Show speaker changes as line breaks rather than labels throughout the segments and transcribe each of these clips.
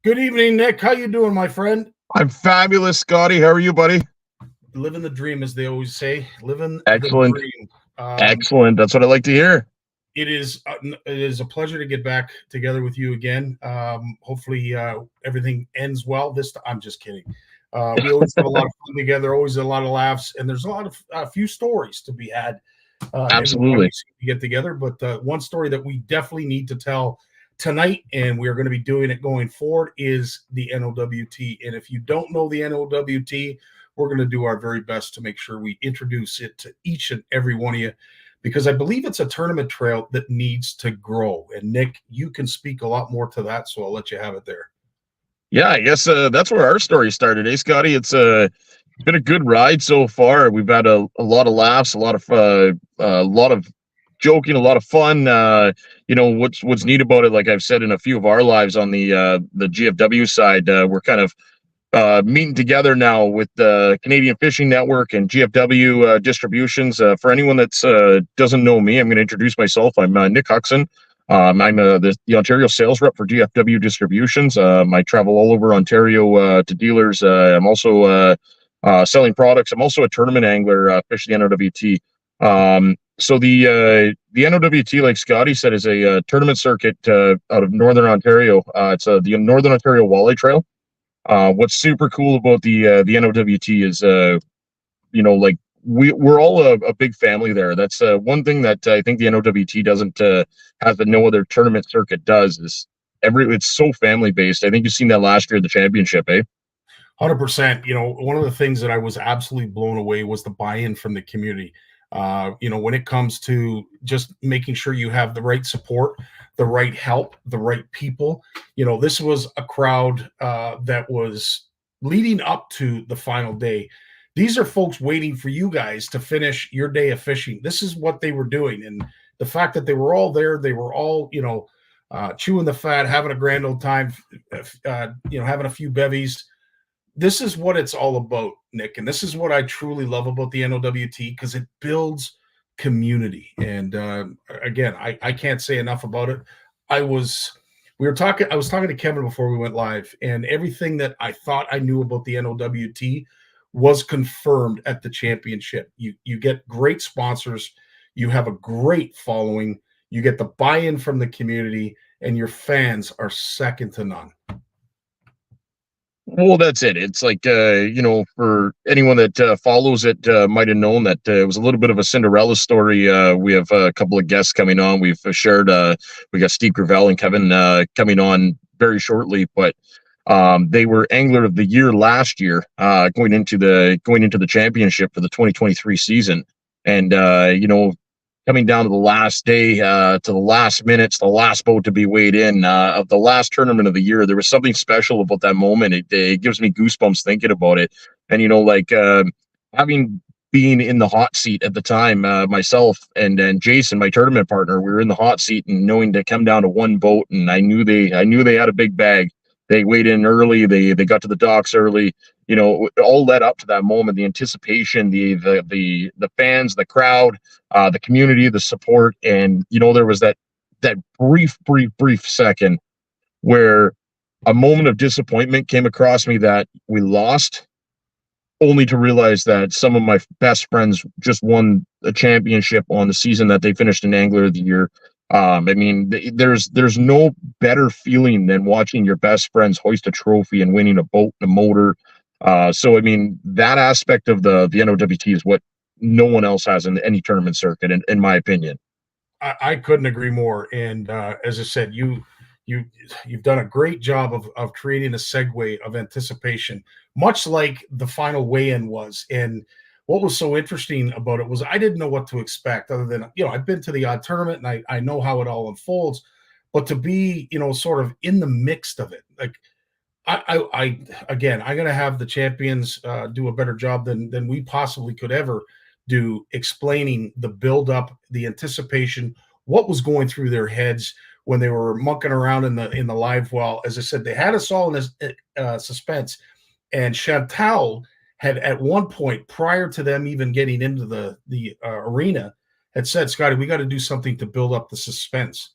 Good evening, Nick. How you doing, my friend?
I'm fabulous, Scottie. How are you, buddy?
Living the dream, as they always say. Living the
Excellent.
dream.
Excellent. That's what I like to hear.
It is a pleasure to get back together with you again. Hopefully, everything ends well. I'm just kidding. We always have a lot of fun together. Always a lot of laughs, and there's a few stories to be had. Every time
Absolutely.
we get together, but one story that we definitely need to tell tonight, and we are going to be doing it going forward, is the NOWT. And if you don't know the NOWT, we're going to do our very best to make sure we introduce it to each and every one of you, because I believe it's a tournament trail that needs to grow. And Nick, you can speak a lot more to that, so I'll let you have it there.
Yeah, I guess that's where our story started, Scottie? It's been a good ride so far. We've had a lot of laughs, a lot of joking, a lot of fun. What's neat about it, like I've said in a few of our lives on the GFW side, we're kind of meeting together now with the Canadian Fishing Network and GFW distributions. For anyone that doesn't know me, I'm going to introduce myself. I'm Nick Huxon. I'm the Ontario sales rep for GFW distributions. I travel all over Ontario to dealers. I'm also selling products. I'm also a tournament angler, fishing the NOWT. So the NOWT, like Scottie said, is a tournament circuit out of Northern Ontario. It's the Northern Ontario Walleye Trail. What's super cool about the NOWT is, like we're all a big family there. That's one thing that I think the NOWT doesn't have that no other tournament circuit does, is it's so family based. I think you've seen that last year at the championship, eh?
100%. One of the things that I was absolutely blown away was the buy-in from the community. When it comes to just making sure you have the right support, the right help, the right people. This was a crowd that was leading up to the final day. These are folks waiting for you guys to finish your day of fishing. This is what they were doing. And the fact that they were all there, they were all, chewing the fat, having a grand old time, having a few bevies. This is what it's all about, Nick. And this is what I truly love about the NOWT, because it builds community. And again, I can't say enough about it. I was talking to Kevin before we went live, and everything that I thought I knew about the NOWT was confirmed at the championship. You get great sponsors, you have a great following, you get the buy-in from the community, and your fans are second to none.
Well, that's it. It's like, for anyone that follows it, might have known that it was a little bit of a Cinderella story. We have a couple of guests coming on. We've shared, we got Steve Gravel and Kevin coming on very shortly, but they were Angler of the Year last year, going into the championship for the 2023 season. And, coming down to the last day, to the last minutes, the last boat to be weighed in of the last tournament of the year, there was something special about that moment. It gives me goosebumps thinking about it. And, having been in the hot seat at the time, myself and Jason, my tournament partner, we were in the hot seat, and knowing to come down to one boat, and I knew they had a big bag. They weighed in early. They got to the docks early. It all led up to that moment, the anticipation, the fans, the crowd, the community, the support. And, there was that brief second where a moment of disappointment came across me that we lost, only to realize that some of my best friends just won a championship on the season that they finished in Angler of the Year. There's no better feeling than watching your best friends hoist a trophy and winning a boat and a motor. That aspect of the NOWT is what no one else has in any tournament circuit, in my opinion.
I couldn't agree more. And as I said, you've done a great job of creating a segue of anticipation, much like the final weigh-in was. And what was so interesting about it was I didn't know what to expect, other than, I've been to the odd tournament and I know how it all unfolds, but to be, sort of in the mix of it, like I'm going to have the champions do a better job than we possibly could ever do, explaining the build-up, the anticipation, what was going through their heads when they were mucking around in the live well. As I said, they had us all in this suspense, and Chantal had at one point, prior to them even getting into the arena, had said, "Scottie, we got to do something to build up the suspense."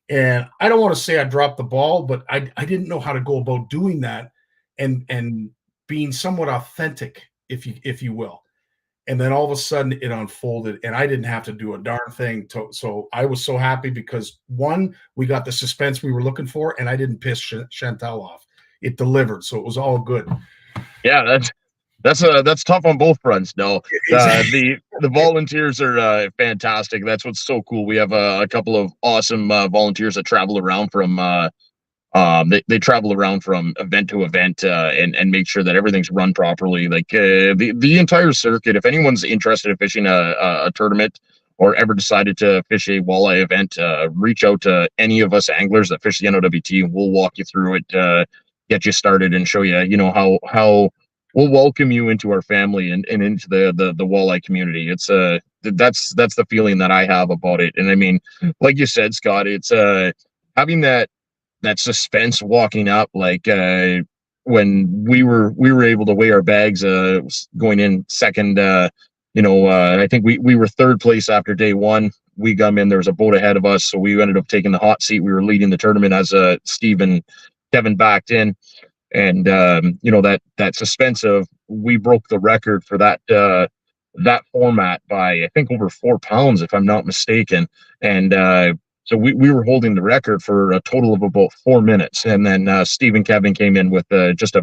And I don't want to say I dropped the ball, but I didn't know how to go about doing that and being somewhat authentic, if you will. And then all of a sudden it unfolded, and I didn't have to do a darn thing. So I was so happy because, one, we got the suspense we were looking for, and I didn't piss Chantel off. It delivered, so it was all good.
Yeah, that's tough on both fronts. No,
Exactly.
the volunteers are fantastic. That's what's so cool. We have a couple of awesome volunteers that travel around from they travel around from event to event and make sure that everything's run properly. Like the entire circuit. If anyone's interested in fishing a tournament or ever decided to fish a walleye event, reach out to any of us anglers that fish the NOWT. We'll walk you through it, get you started, and show you, how we'll welcome you into our family and into the walleye community. It's that's the feeling that I have about it. And I mean, like you said, Scott, it's having that suspense walking up, like when we were able to weigh our bags going in second. I think we were third place after day one. We come in, there was a boat ahead of us, so we ended up taking the hot seat. We were leading the tournament as Steve and Kevin backed in. And that suspense of, we broke the record for that format by, I think, over 4 pounds, if I'm not mistaken. And so we were holding the record for a total of about 4 minutes. And then Steve and Kevin came in with just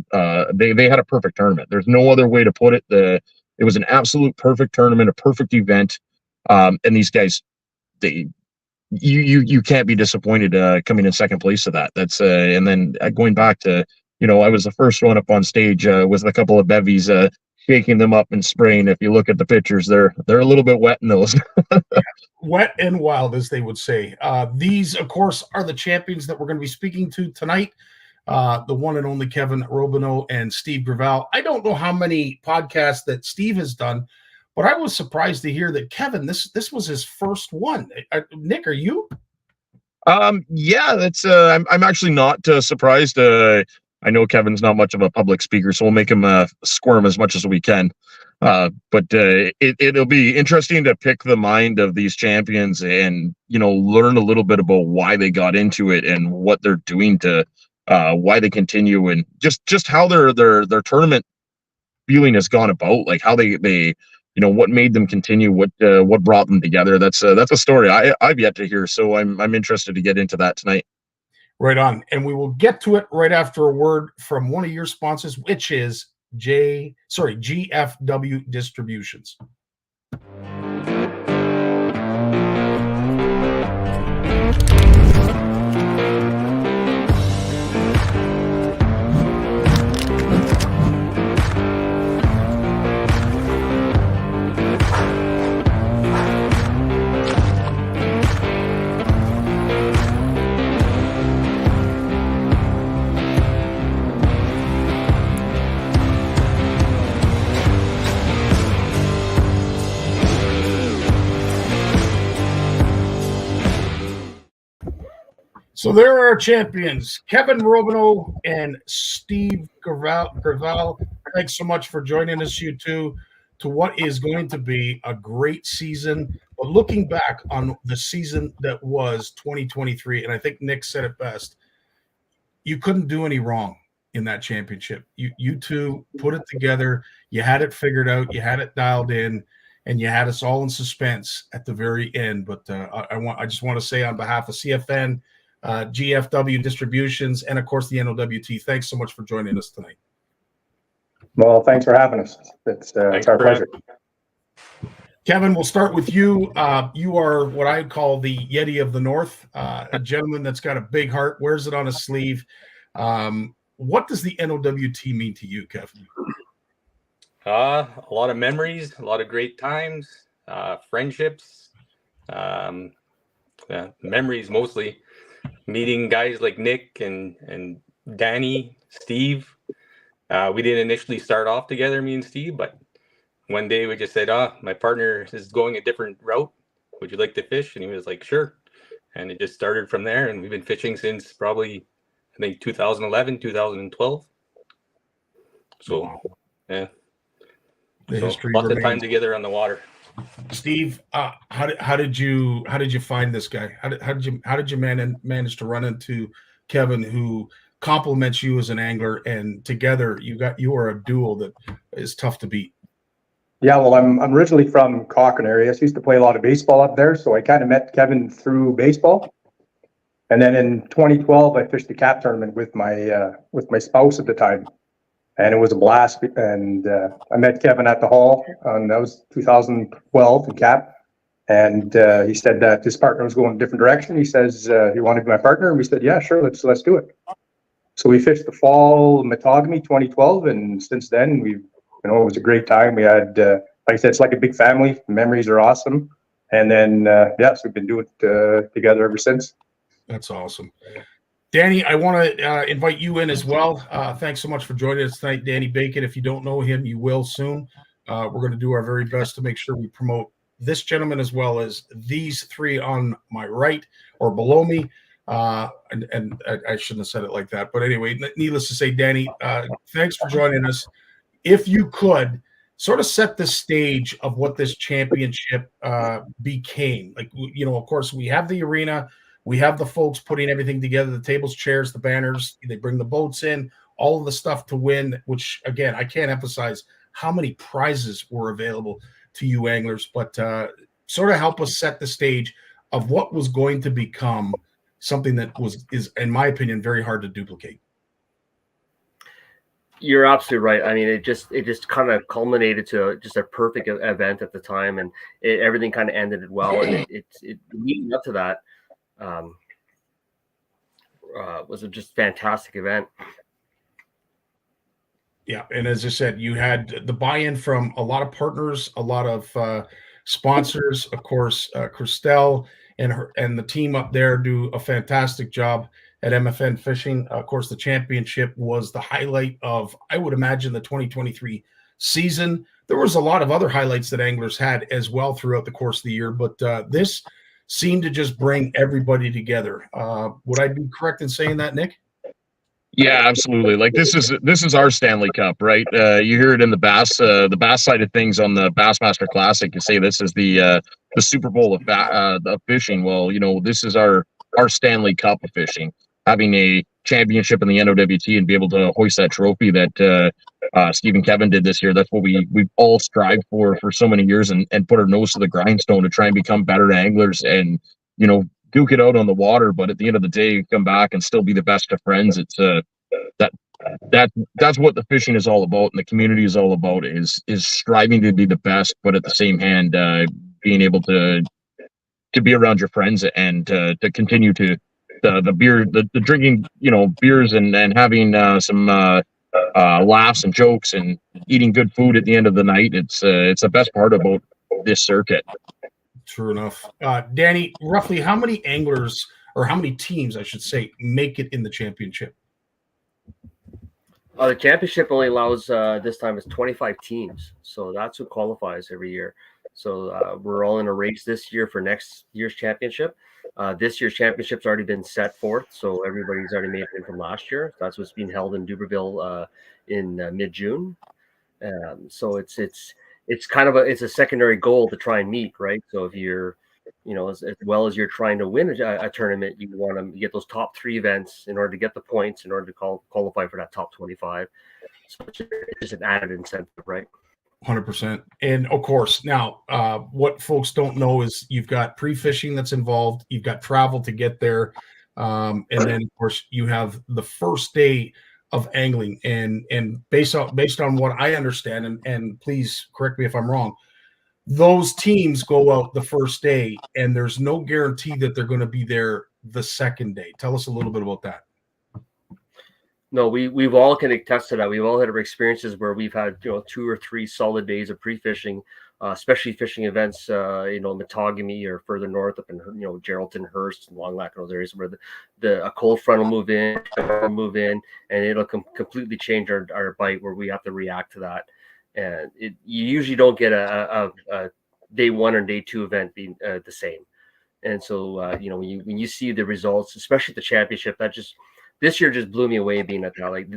they had a perfect tournament. There's no other way to put it. It was an absolute perfect tournament, a perfect event. And these guys, you can't be disappointed coming in second place to that. That's and then going back to, I was the first one up on stage with a couple of bevies, shaking them up and spraying. If you look at the pictures, they're a little bit wet in those.
Wet and wild, as they would say. These, of course, are the champions that we're going to be speaking to tonight. The one and only Kevin Robineau and Steve Gravel. I don't know how many podcasts that Steve has done, but I was surprised to hear that Kevin, this was his first one. Nick, are you?
Yeah, that's I'm actually not surprised. I know Kevin's not much of a public speaker, so we'll make him squirm as much as we can. But it'll be interesting to pick the mind of these champions and, learn a little bit about why they got into it and what they're doing to why they continue, and just how their tournament feeling has gone about, like how they what made them continue, what brought them together. That's a story I've yet to hear, so I'm interested to get into that tonight.
Right on. And we will get to it right after a word from one of your sponsors, which is GFW Distributions. So there are our champions, Kevin Robineau and Steve Gravel. Thanks so much for joining us, you two, to what is going to be a great season. But looking back on the season that was 2023, and I think Nick said it best, you couldn't do any wrong in that championship. You two put it together. You had it figured out. You had it dialed in, and you had us all in suspense at the very end. But I just want to say, on behalf of CFN, GFW Distributions, and of course the NOWT, thanks so much for joining us tonight.
Well, thanks for having us. It's our pleasure.
Kevin, we'll start with you. You are what I call the Yeti of the North, a gentleman that's got a big heart, wears it on his sleeve. What does the NOWT mean to you, Kevin?
A lot of memories, a lot of great times, friendships, memories mostly. Meeting guys like Nick and Danny, Steve. We didn't initially start off together, me and Steve, but one day we just said, my partner is going a different route. Would you like to fish? And he was like, sure. And it just started from there. And we've been fishing since probably, I think, 2011, 2012. So, yeah.
The
so
history
lots
remains.
of time together on the water.
Steve, how did you find this guy? How did you manage to run into Kevin, who compliments you as an angler, and together you are a duo that is tough to beat?
Yeah, well, I'm originally from Cochrane area. So I used to play a lot of baseball up there, so I kind of met Kevin through baseball. And then in 2012, I fished the cap tournament with my spouse at the time, and it was a blast. And I met Kevin at the hall, and that was 2012 in cap. And he said that his partner was going a different direction. He says he wanted to be my partner, and we said, yeah, sure, let's do it. So we fished the fall Metagami 2012, and since then it was a great time. We had, like I said, it's like a big family. The memories are awesome. And then, so we've been doing it together ever since.
That's awesome. Danny, I want to invite you in as well. Thanks so much for joining us tonight, Danny Bacon. If you don't know him, you will soon. We're going to do our very best to make sure we promote this gentleman as well as these three on my right or below me. And I shouldn't have said it like that. But anyway, needless to say, Danny, thanks for joining us. If you could sort of set the stage of what this championship became. Like, of course, we have the arena. We have the folks putting everything together, the tables, chairs, the banners. They bring the boats in, all of the stuff to win, which, again, I can't emphasize how many prizes were available to you anglers. But sort of help us set the stage of what was going to become something that is, in my opinion, very hard to duplicate.
You're absolutely right. I mean, it just kind of culminated to just a perfect event at the time, and everything kind of ended it well. And it leading up to that was a just fantastic event.
Yeah, and as I said, you had the buy-in from a lot of partners, a lot of sponsors. Of course, Christelle and the team up there do a fantastic job at MFN Fishing. Of course, the championship was the highlight of, I would imagine, the 2023 season. There was a lot of other highlights that anglers had as well throughout the course of the year, but this seemed to just bring everybody together. Would I be correct in saying that, Nick?
Yeah, absolutely. Like this is our Stanley Cup, right? You hear it in the bass side of things on the Bassmaster Classic. You say this is the Super Bowl of fishing. Well, this is our Stanley Cup of fishing. Having a championship in the NOWT and be able to hoist that trophy that Steve and Kevin did this year. That's what we've all strived for so many years, and put our nose to the grindstone to try and become better anglers and duke it out on the water. But at the end of the day, come back and still be the best of friends. It's that's what the fishing is all about, and the community is all about, is striving to be the best, but at the same hand being able to be around your friends and to continue to the beer, the drinking, beers and having some laughs and jokes and eating good food at the end of the night. It's the best part about this circuit.
True enough. Danny, roughly how many anglers, or how many teams, I should say, make it in the championship?
The championship only allows this time is 25 teams, so that's what qualifies every year. So we're all in a race this year for next year's championship. This year's championship's already been set forth, so everybody's already made it in from last year. That's what's being held in Duberville in mid-June. So it's kind of a secondary goal to try and meet, right? So if you're, as well as you're trying to win a tournament, you want to get those top 3 events in order to get the points, in order to qualify for that top 25. So it's just an added incentive, right?
100%. And of course, now what folks don't know is you've got pre-fishing that's involved, you've got travel to get there, and then of course you have the first day of angling. And based on what I understand, and please correct me if I'm wrong, those teams go out the first day, and there's no guarantee that they're going to be there the second day. Tell us a little bit about that.
No, we've all can attest to that. We've all had experiences where we've had 2 or 3 solid days of pre-fishing, especially fishing events, Metagami or further north up in Geraldton, Hearst, and Long Lake, and those areas where a cold front will move in, and it'll completely change our bite, where we have to react to that. And you usually don't get a day 1 or day 2 event being the same. And so when you see the results, especially the championship, this year just blew me away being at that. Like,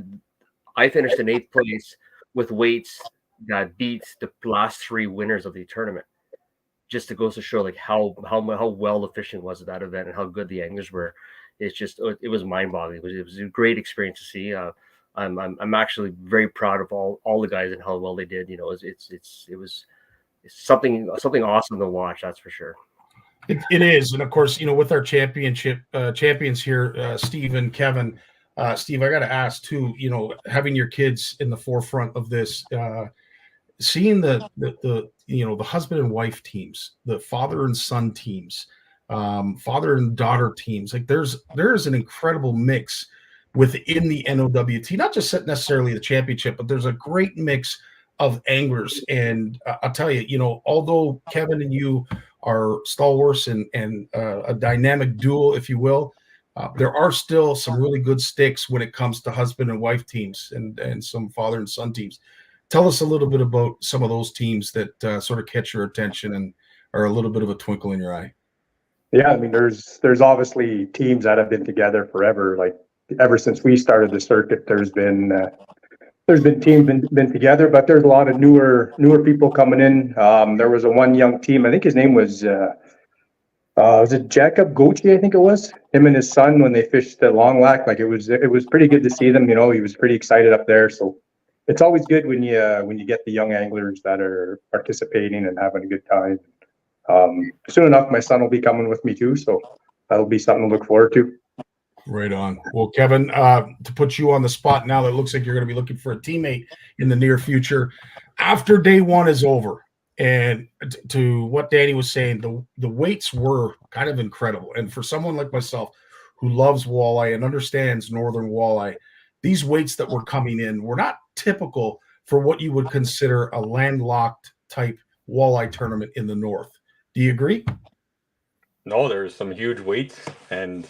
I finished in 8th place with weights that beat the last 3 winners of the tournament. just to goes to show like how well the fishing was at that event and how good the anglers were. It's just, it was mind-boggling. It was a great experience to see. I'm actually very proud of all the guys and how well they did. You know, it was something awesome to watch. That's for sure.
It is, and of course, you know, with our championship champions here, Steve and Kevin. Steve, I got to ask too. You know, having your kids in the forefront of this, seeing the you know, the husband and wife teams, the father and son teams, father and daughter teams. Like there's an incredible mix within the NOWT, not just necessarily the championship, but there's a great mix of anglers. And I'll tell you, you know, although Kevin and you are stalwarts and a dynamic duo, if you will, there are still some really good sticks when it comes to husband and wife teams and some father and son teams. Tell us a little bit about some of those teams that sort of catch your attention and are a little bit of a twinkle in your eye.
Yeah, I mean, there's obviously teams that have been together forever. Like ever since we started the circuit, there's been teams been together, but there's a lot of newer people coming in. There was one young team. I think his name was it Jacob Gochi? I think it was him and his son when they fished the Long Lac. Like it was pretty good to see them. You know, he was pretty excited up there. So it's always good when you get the young anglers that are participating and having a good time. Soon enough, my son will be coming with me too, so that'll be something to look forward to.
Right on. Well, Kevin, to put you on the spot now, that looks like you're going to be looking for a teammate in the near future. After day one is over, and to what Danny was saying, the weights were kind of incredible. And for someone like myself who loves walleye and understands northern walleye, these weights that were coming in were not typical for what you would consider a landlocked type walleye tournament in the north. Do you agree?
No, there's some huge weights, and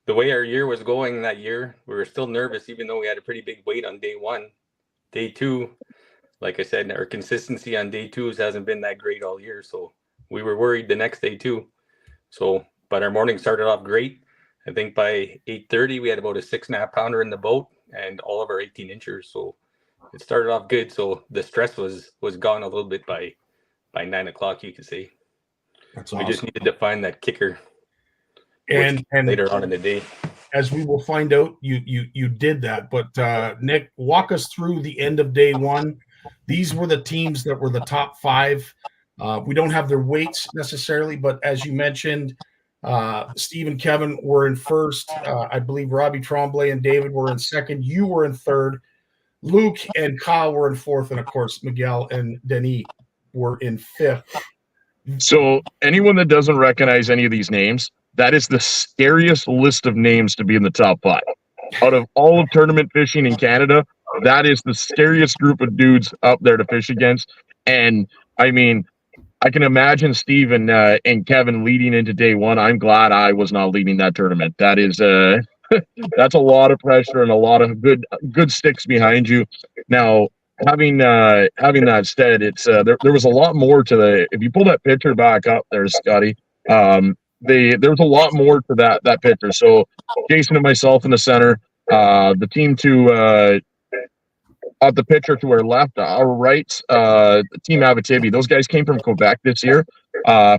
the way our year was going that year, we were still nervous, even though we had a pretty big weight on day one. Day two, like I said, our consistency on day twos hasn't been that great all year, so we were worried the next day too. So, but our morning started off great. I think by 8:30 we had about a 6.5 pounder in the boat and all of our 18 inchers. So it started off good. So the stress was gone a little bit by 9 o'clock, you could say.
That's
we
awesome.
just needed to find that kicker.
And
later on in the day,
as we will find out, you did that. But Nick, walk us through the end of day one. These were the teams that were the top five. We don't have their weights necessarily, but as you mentioned, Steve and Kevin were in first. I believe Robbie Tremblay and David were in second. You were in third. Luke and Kyle were in fourth, and of course Miguel and Denis were in fifth.
So anyone that doesn't recognize any of these names, that is the scariest list of names to be in the top five. Out of all of tournament fishing in Canada, that is the scariest group of dudes up there to fish against. And I mean, I can imagine Steve and Kevin leading into day one. I'm glad I was not leading that tournament. That is that's a lot of pressure and a lot of good sticks behind you. Now, having that said, it's there was a lot more to the. If you pull that picture back up there, Scottie, there was a lot more to that picture. So Jason and myself in the center, the team to at the picture to our left, our right, Team Abitibi. Those guys came from Quebec this year.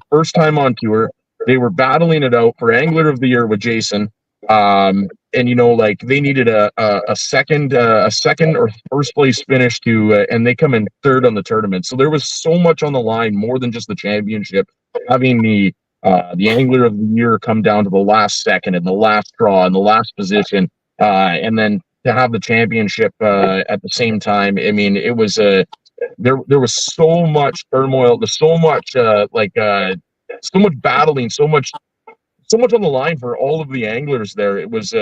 First time on tour. They were battling it out for Angler of the Year with Jason. And you know, like they needed a second or first place finish to, and they come in third on the tournament. So there was so much on the line, more than just the championship. Having the Angler of the Year come down to the last second and the last draw and the last position, and then to have the championship at the same time. I mean, it was there was so much turmoil. There's so much so much battling, so much on the line for all of the anglers there. It was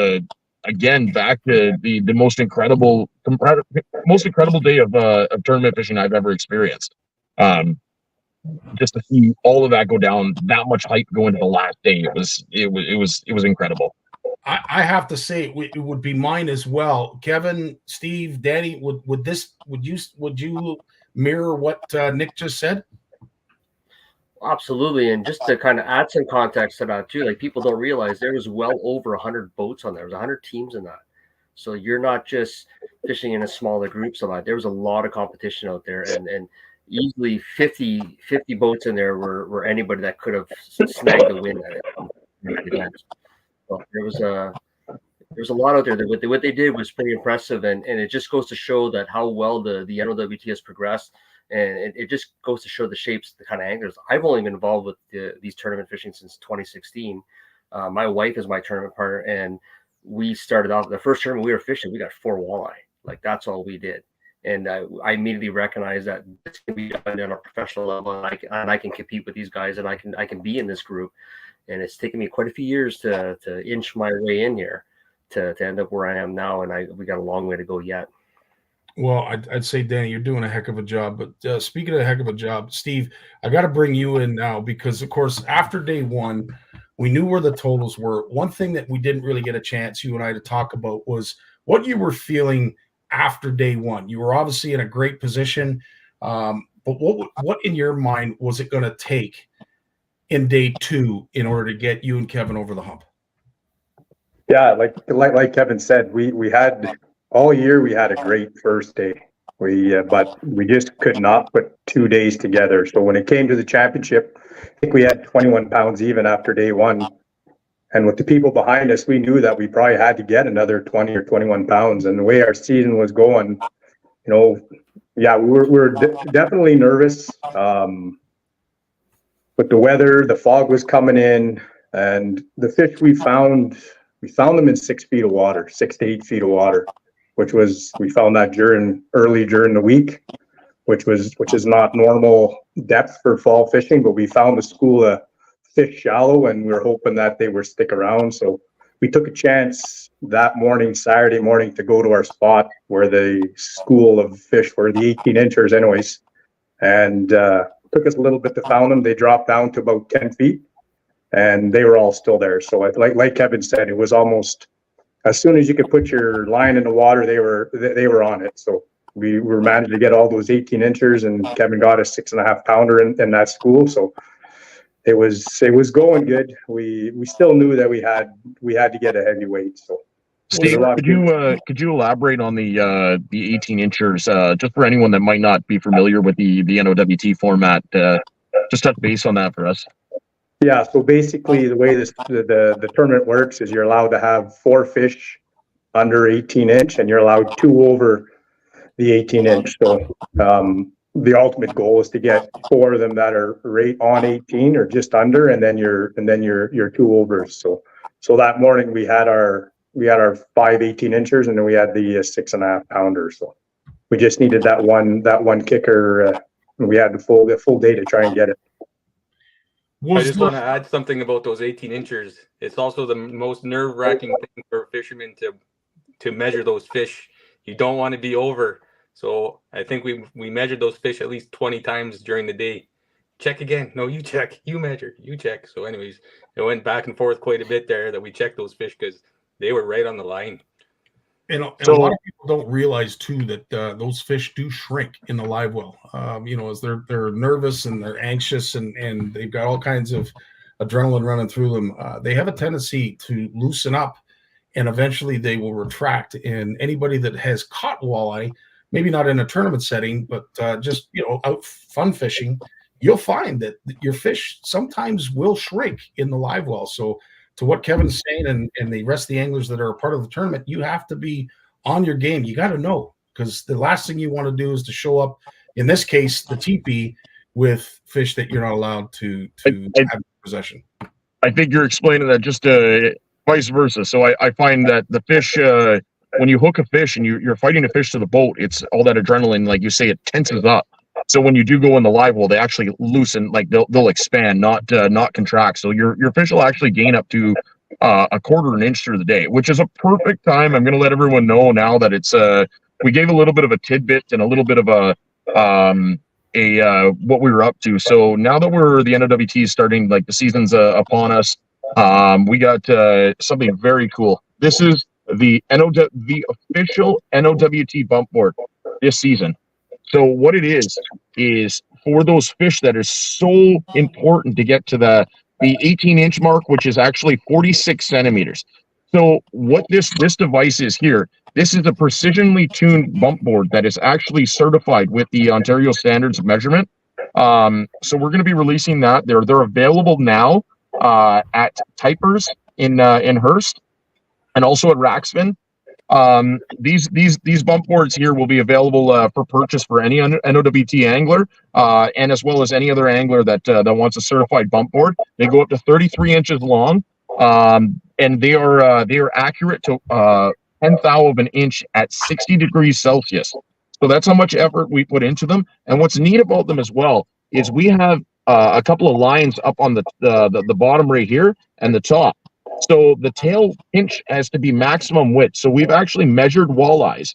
again back to the most incredible day of tournament fishing I've ever experienced. Just to see all of that go down, that much hype go into the last day, it was incredible.
I have to say it would be mine as well. Kevin, Steve, Danny, would you mirror what Nick just said?
Absolutely. And just to kind of add some context to that too, like people don't realize there was well over 100 boats on there. There was 100 teams in that. So you're not just fishing in a smaller group. So there was a lot of competition out there. And easily 50 boats in there were anybody that could have snagged the win at it. So there was a lot out there. That what they did was pretty impressive, and it just goes to show that how well the NOWT has progressed, and it just goes to show the shapes, the kind of anglers. I've only been involved with these tournament fishing since 2016. My wife is my tournament partner, and we started off the first tournament we were fishing. We got 4 walleye. Like, that's all we did. And I immediately recognized that this can be done on a professional level, and I can compete with these guys, and I can be in this group. And it's taken me quite a few years to inch my way in here to end up where I am now, and we got a long way to go yet.
Well, I'd say, Danny, you're doing a heck of a job. But speaking of a heck of a job, Steve, I got to bring you in now because, of course, after day one, we knew where the totals were. One thing that we didn't really get a chance, you and I, to talk about was what you were feeling after day one. You were obviously in a great position, but what in your mind was it going to take in day two in order to get you and Kevin over the hump?
Yeah, like Kevin said, we had all year we had a great first day. But we just could not put 2 days together. So when it came to the championship, I think we had 21 pounds even after day one. And with the people behind us, we knew that we probably had to get another 20 or 21 pounds. And the way our season was going, yeah, we were definitely nervous. With the weather, the fog was coming in, and the fish we found them in 6 feet of water, 6 to 8 feet of water, we found that early during the week, which is not normal depth for fall fishing, but we found the school of fish shallow, and we were hoping that they would stick around. So we took a chance that morning, Saturday morning, to go to our spot where the school of fish were, the 18-inchers anyways, and took us a little bit to find them. They dropped down to about 10 feet, and they were all still there. So like Kevin said, it was almost as soon as you could put your line in the water, they were on it. So we were managed to get all those 18-inchers, and Kevin got a 6.5 pounder in that school. So it was going good. We still knew that we had to get a heavyweight. So
Steve, could you elaborate on the 18-inchers just for anyone that might not be familiar with the NOWT format? Just touch base on that for us.
Yeah, so basically the way the tournament works is you're allowed to have 4 fish under 18-inch, and you're allowed 2 over the 18-inch. So the ultimate goal is to get 4 of them that are right on 18 or just under, and then your 2 overs. So that morning we had our 5 18-inchers, and then we had the 6.5 pounder. So we just needed that one kicker, and we had the full day to try and get it.
I just want to add something about those 18-inchers. It's also the most nerve-wracking thing for a fisherman to measure those fish. You don't want to be over. So I think we measured those fish at least 20 times during the day. Check again. No, you check. You measure. You check. So anyways, it went back and forth quite a bit there that we checked those fish because they were right on the line.
And a lot of people don't realize too that those fish do shrink in the live well. As they're nervous and they're anxious and they've got all kinds of adrenaline running through them. They have a tendency to loosen up, and eventually they will retract. And anybody that has caught walleye, maybe not in a tournament setting, but just out fun fishing, you'll find that your fish sometimes will shrink in the live well. So to what Kevin's saying and the rest of the anglers that are a part of the tournament, you have to be on your game. You got to know, because the last thing you want to do is to show up, in this case, the teepee, with fish that you're not allowed to have in possession.
I think you're explaining that just vice versa. So I find that the fish, when you hook a fish and you're fighting a fish to the boat, it's all that adrenaline, like you say, it tenses up. So when you do go in the live well, they actually loosen, like they'll expand, not contract. So your fish will actually gain up to a quarter an inch through the day, which is a perfect time. I'm going to let everyone know now that it's we gave a little bit of a tidbit and a little bit of what we were up to. So now that the NOWT is starting, like the season's upon us, we got something very cool. This is the official NOWT bump board this season. So what it is for those fish that is so important to get to the 18-inch mark, which is actually 46 centimeters. So what this device is here, this is a precisionally tuned bump board that is actually certified with the Ontario Standards of Measurement. So we're going to be releasing that. They're available now at Typers in Hearst, and also at Raxman. These bump boards here will be available for purchase for any NOWT angler, and as well as any other angler that wants a certified bump board. They go up to 33 inches long, and they are accurate to 1/10 of an inch at 60 degrees Celsius. So that's how much effort we put into them. And what's neat about them as well is we have a couple of lines up on the bottom right here and the top. So the tail pinch has to be maximum width. So we've actually measured walleyes,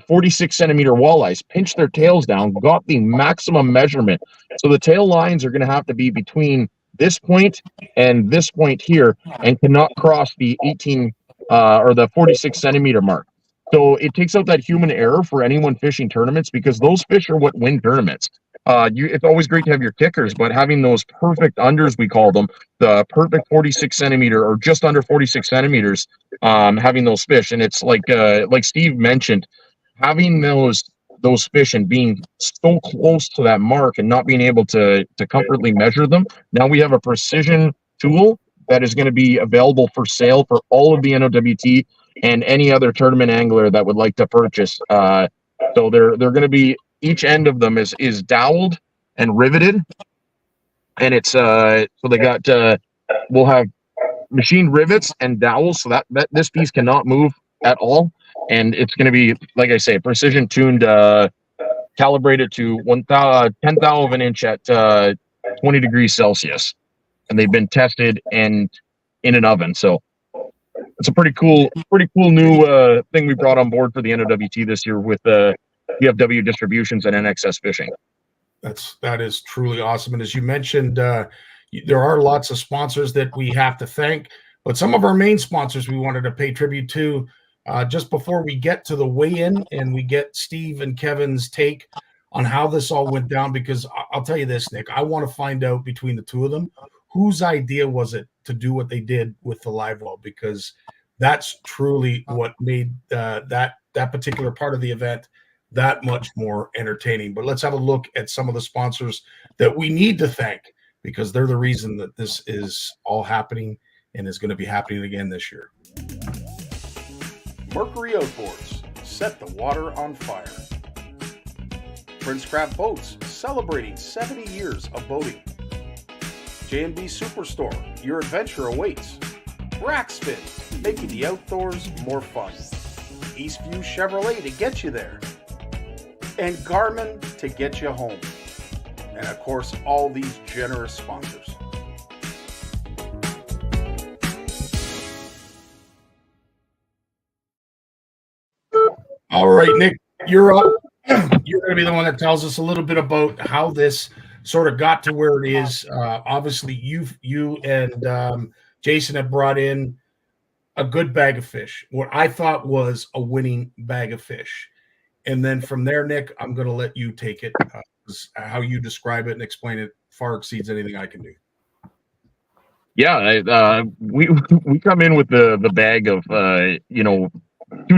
46 centimeter walleyes, pinched their tails down, got the maximum measurement. So the tail lines are going to have to be between this point and this point here, and cannot cross the 18 or the 46 centimeter mark. So it takes out that human error for anyone fishing tournaments, because those fish are what win tournaments. It's always great to have your kickers, but having those perfect unders, we call them, the perfect 46 centimeter or just under 46 centimeters, having those fish. And it's like Steve mentioned, having those fish and being so close to that mark and not being able to comfortably measure them. Now we have a precision tool that is going to be available for sale for all of the NOWT and any other tournament angler that would like to purchase. So they're going to be, each end of them is doweled and riveted, and it's so they got we'll have machined rivets and dowels, so that this piece cannot move at all, and it's going to be, like I say, precision tuned, calibrated to 1/10 of an inch at 20 degrees Celsius, and they've been tested and in an oven. So it's a pretty cool new thing we brought on board for the NOWT this year with PFW Distributions and NXS Fishing.
That is truly awesome. And as you mentioned, there are lots of sponsors that we have to thank, but some of our main sponsors we wanted to pay tribute to just before we get to the weigh-in and we get Steve and Kevin's take on how this all went down, because I'll tell you this, Nick, I want to find out between the two of them, whose idea was it to do what they did with the live well, because that's truly what made that particular part of the event that much more entertaining. But let's have a look at some of the sponsors that we need to thank, because they're the reason that this is all happening and is going to be happening again this year.
Mercury Outboards, set the water on fire. Prince Craft Boats, celebrating 70 years of boating. J&B Superstore, your adventure awaits. Rackspin, making the outdoors more fun. Eastview Chevrolet to get you there. And Garmin to get you home. And of course, all these generous sponsors.
All right, Nick, you're up. You're going to be the one that tells us a little bit about how this sort of got to where it is. Obviously, you and Jason have brought in a good bag of fish, what I thought was a winning bag of fish. And then from there, Nick, I'm going to let you take it. How you describe it and explain it far exceeds anything I can do.
Yeah, we come in with the bag of 2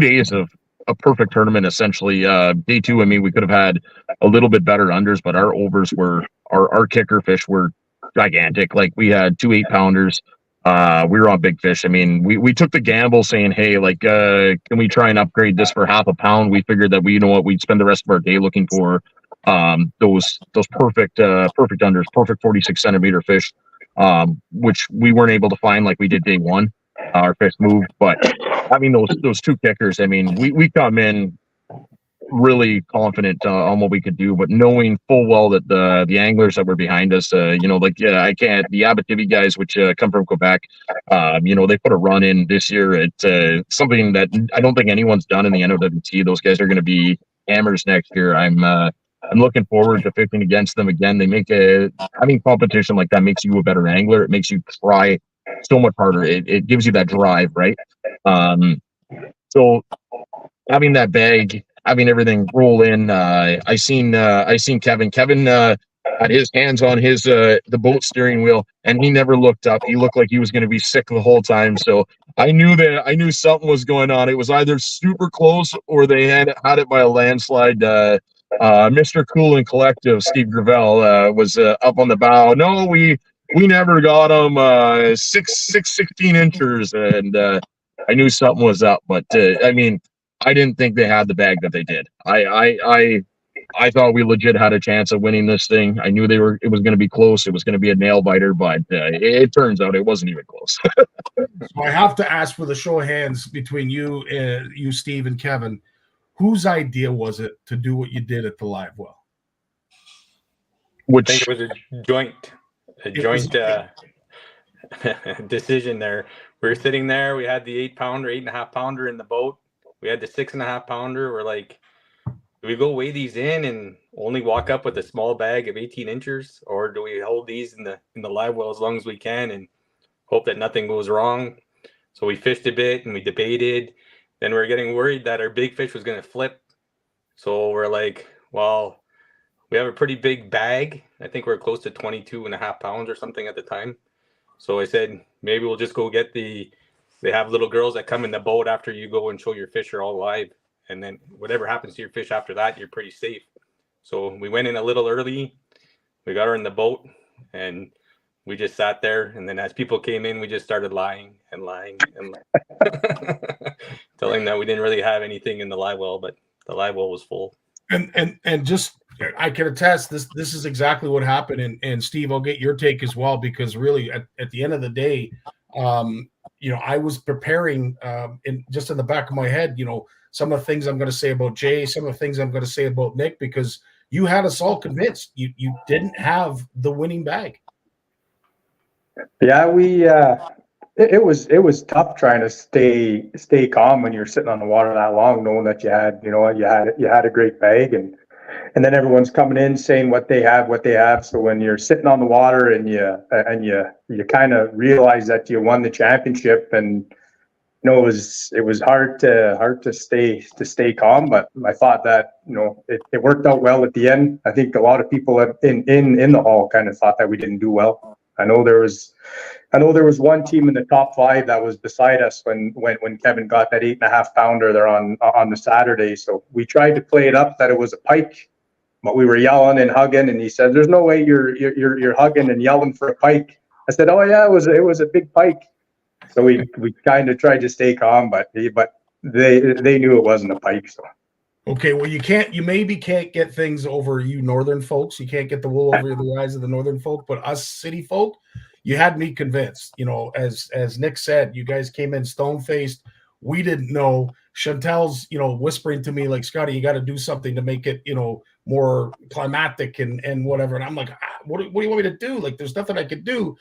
days of a perfect tournament, essentially. Day two, I mean, we could have had a little bit better unders, but our overs were, our kicker fish were gigantic. Like, we had 2 8-pounders. We were on big fish. I mean, we took the gamble saying, hey, like, can we try and upgrade this for half a pound? We figured that we'd spend the rest of our day looking for those perfect unders, perfect 46 centimeter fish, which we weren't able to find like we did day one. Our fish moved, but having those 2 kickers, I mean, we come in really confident on what we could do, but knowing full well that the anglers that were behind us, the Abitibi guys, which come from Quebec, they put a run in this year. It's something that I don't think anyone's done in the NOWT. Those guys are going to be hammers next year. I'm looking forward to fishing against them again. They make having competition like that makes you a better angler. It makes you try so much harder. It gives you that drive, right? So having that bag, having everything roll in, I seen Kevin. Kevin had his hands on his the boat steering wheel, and he never looked up. He looked like he was going to be sick the whole time. So I knew something was going on. It was either super close or they had it by a landslide. Mr. Cool and Collective, Steve Gravel, was up on the bow. No, we never got him. 16 inches, and I knew something was up. But I mean, I didn't think they had the bag that they did. I thought we legit had a chance of winning this thing. I knew it was going to be close. It was going to be a nail biter, but it turns out it wasn't even close.
So I have to ask for the show of hands between you, Steve, and Kevin. Whose idea was it to do what you did at the live well?
I think it was a joint decision there. We were sitting there. We had the 8.5 pounder in the boat. We had the 6.5 pounder. We're like, do we go weigh these in and only walk up with a small bag of 18 inches, or do we hold these in the live well as long as we can and hope that nothing goes wrong? So we fished a bit and we debated. Then we were getting worried that our big fish was going to flip. So we're like, well, we have a pretty big bag. I think we're close to 22.5 pounds or something at the time. So I said, maybe we'll just go get they have little girls that come in the boat after you go and show your fish are all live. And then whatever happens to your fish after that, you're pretty safe. So we went in a little early. We got her in the boat and we just sat there. And then as people came in, we just started lying and lying telling them that we didn't really have anything in the live well, but the live well was full.
And just, I can attest this is exactly what happened. And Steve, I'll get your take as well, because really at the end of the day, I was preparing in the back of my head, some of the things I'm going to say about Jay, some of the things I'm going to say about Nick, because you had us all convinced you didn't have the winning bag.
Yeah, it was tough trying to stay calm when you're sitting on the water that long, knowing that you had a great bag, and then everyone's coming in saying what they have. So when you're sitting on the water and you kind of realize that you won the championship, and it was hard to stay calm, but I thought that it worked out well at the end. I think a lot of people in the hall kind of thought that we didn't do well. I know there was one team in the top 5 that was beside us when Kevin got that 8.5 pounder there on the Saturday. So we tried to play it up that it was a pike, but we were yelling and hugging, and he said, "There's no way you're hugging and yelling for a pike." I said, "Oh yeah, it was a big pike." So we kind of tried to stay calm, but they knew it wasn't a pike. So.
Okay, well, you maybe can't get things over you northern folks. You can't get the wool over the eyes of the northern folk, but us city folk, you had me convinced. As Nick said, you guys came in stone-faced. We didn't know. Chantel's, whispering to me like, "Scottie, you got to do something to make it, more climatic and whatever." And I'm like, what do you want me to do? Like, there's nothing I could do.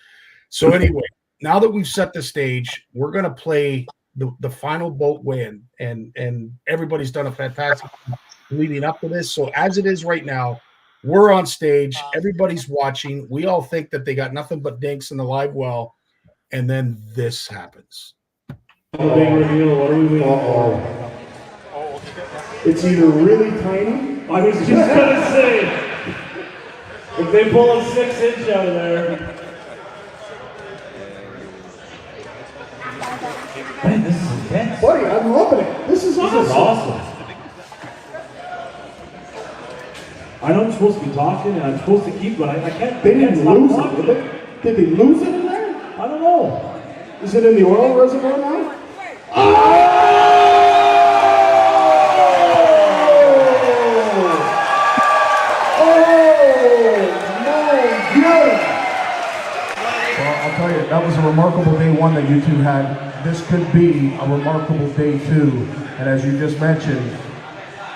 So anyway, now that we've set the stage, we're going to play the final boat win, and everybody's done a fantastic leading up to this. So as it is right now, we're on stage, everybody's watching. We all think that they got nothing but dinks in the live well, and then this happens.
Big reveal. What are we waiting for? It's either really tiny. I was just gonna say, if they pull a 6-inch out of there.
Man, this is intense.
Buddy, I'm loving it. This is awesome. I know I'm supposed to be talking and I'm supposed to keep, but I can't. They didn't lose it, did they? Did they lose it in there? I don't know. Is it in the oil reservoir now? Oh!
That was a remarkable day 1 that you two had. This could be a remarkable day 2. And as you just mentioned,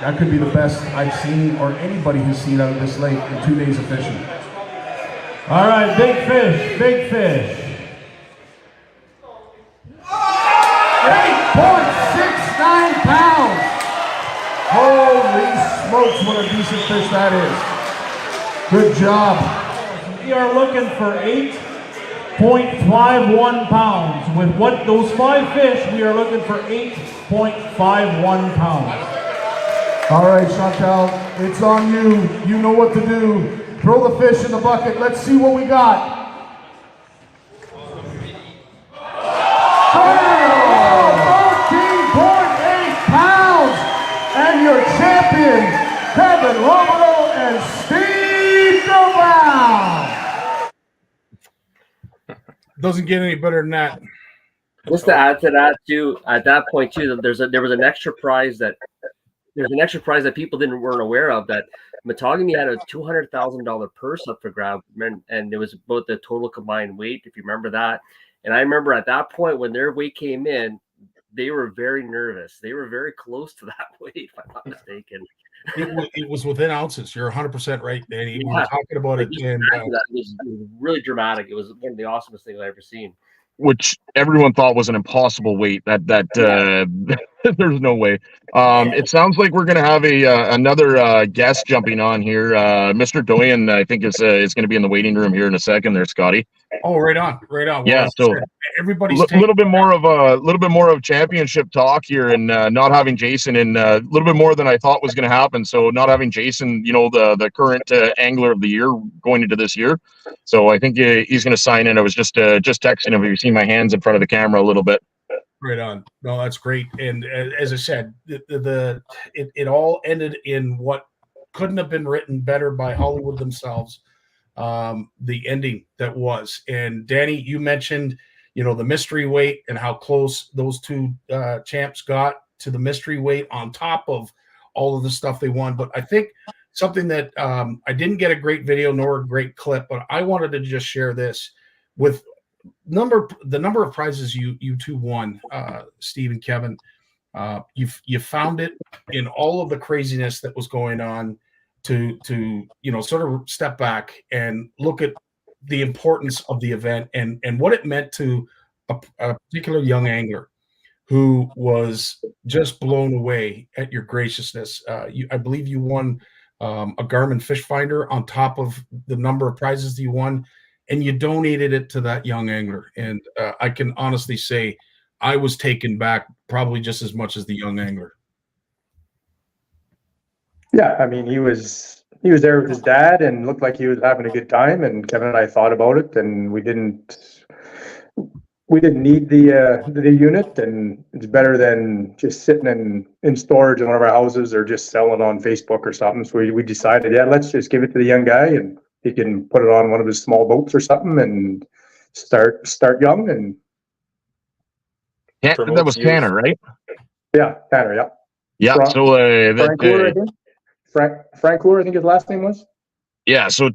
that could be the best I've seen or anybody has seen out of this lake in 2 days of fishing.
All right, big fish, big fish.
8.69 pounds. Holy smokes, what a decent fish that is. Good job.
We are looking for 8.51 pounds. With those 5 fish, we are looking for 8.51 pounds.
All right, Chantel, it's on you. You know what to do. Throw the fish in the bucket. Let's see what we got. 13.8 pounds. And your champions, Kevin Robineau and Steve DeVal.
Doesn't get any better than that.
Just to add to that too, at that point too, there was an extra prize that people weren't aware of, that Matagami had a $200,000 purse up for grab, and it was about the total combined weight, if you remember that. And I remember at that point when their weight came in, they were very nervous. They were very close to that weight, if I'm not mistaken.
It was within ounces. You're 100% right, Danny. We were talking about it, and
it was really dramatic. It was one of the awesomest things I've ever seen.
Which everyone thought was an impossible weight. There's no way. It sounds like we're gonna have another guest jumping on here. Mr. Doyen, I think is going to be in the waiting room here in a second. There, Scotty.
Oh, right on.
Yeah, so
everybody's
a little bit more of championship talk here, and not having Jason, and a little bit more than I thought was going to happen. So not having Jason, the current angler of the year going into this year. So I think he's going to sign in. I was just texting him. You see my hands in front of the camera a little bit.
Right on. No, that's great. And as I said, it all ended in what couldn't have been written better by Hollywood themselves. The ending that was. And Danny, you mentioned, the mystery weight and how close those two champs got to the mystery weight on top of all of the stuff they won. But I think something that I didn't get a great video nor a great clip, but I wanted to just share this with the number of prizes you two won, Steve and Kevin. You found it in all of the craziness that was going on to sort of step back and look at the importance of the event and what it meant to a particular young angler who was just blown away at your graciousness. I believe you won a Garmin fish finder on top of the number of prizes that you won, and you donated it to that young angler. And I can honestly say I was taken back probably just as much as the young angler.
Yeah, I mean, he was there with his dad and looked like he was having a good time. And Kevin and I thought about it, and we didn't need the unit, and it's better than just sitting in storage in one of our houses or just selling on Facebook or something. So we decided, let's just give it to the young guy, and he can put it on one of his small boats or something and start young. And
yeah, that was Tanner, right?
Yeah, Tanner. Yeah.
Yeah.
Frank Lure, I think. Frank Lure, I think his last name was.
Yeah, so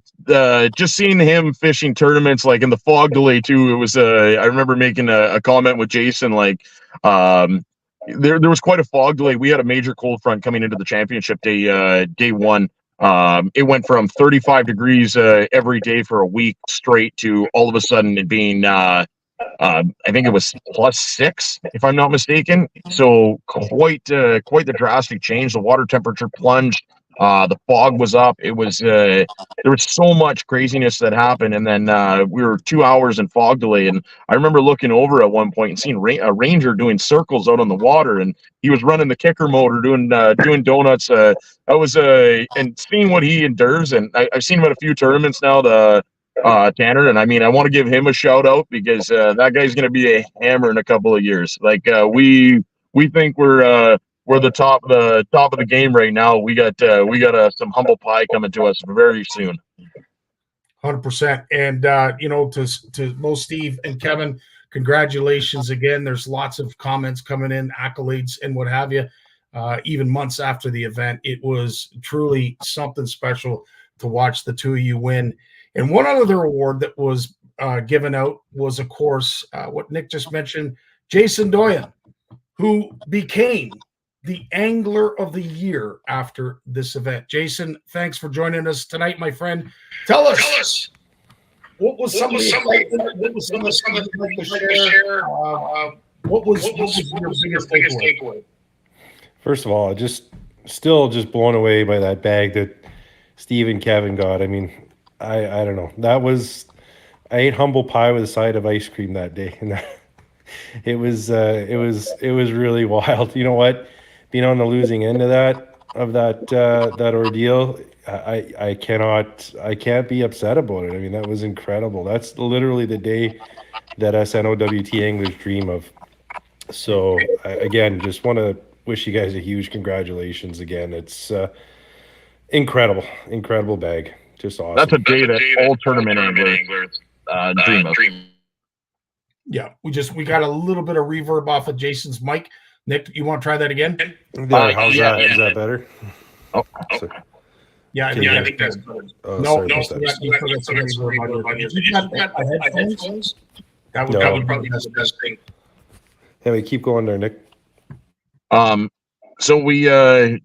just seeing him fishing tournaments like in the fog delay too, it was I remember making a comment with Jason, like there was quite a fog delay. We had a major cold front coming into the championship day one. It went from 35 degrees every day for a week straight to all of a sudden it being I think it was +6, if I'm not mistaken. So quite the drastic change. The water temperature plunged. The fog was up. It was there was so much craziness that happened, and then we were 2 hours in fog delay. And I remember looking over at one point and seeing a ranger doing circles out on the water, and he was running the kicker motor, doing donuts. I was and seeing what he endures, and I've seen him at a few tournaments now. Tanner, and I mean, I want to give him a shout out because that guy's going to be a hammer in a couple of years. Like we think we're the top of the game right now. We got some humble pie coming to us very soon.
100%. And to both Steve and Kevin, congratulations again. There's lots of comments coming in, accolades and what have you. Even months after the event, it was truly something special to watch the two of you win. And one other award that was given out was, of course, what Nick just mentioned, Jason Doyen, who became the Angler of the Year after this event. Jason, thanks for joining us tonight, my friend. Tell us what was some of the like to share? What was your biggest takeaway?
First of all, still blown away by that bag that Steve and Kevin got. I mean, I don't know. I ate humble pie with a side of ice cream that day, and it was really wild. You know what? Being on the losing end of that, that ordeal, I can't be upset about it. I mean, that was incredible. That's literally the day that us NOWT anglers dream of. So again, just want to wish you guys a huge congratulations again. It's incredible bag, just awesome.
That's a day that all tournament anglers dream of.
Yeah, we got a little bit of reverb off of Jason's mic. Nick, you want to try that again?
There, how's that? Is that better?
Oh.
Yeah, I think that's good. No, you still got some reverb on your headphones. That would probably be the best thing.
Anyway, keep going there, Nick.
So we that's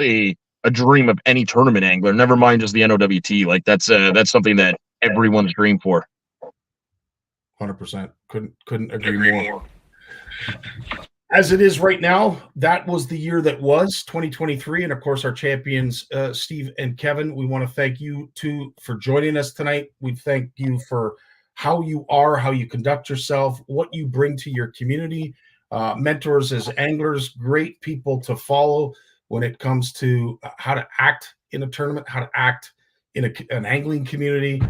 a dream of any tournament angler. Never mind just the NOWT. Like that's something that everyone's dream for.
100%. Couldn't agree more. As it is right now, that was the year that was 2023, and of course our champions Steve and Kevin. We want to thank you two for joining us tonight. We thank you for how you are, how you conduct yourself, what you bring to your community. Mentors as anglers, great people to follow when it comes to how to act in a tournament, how to act in an angling community.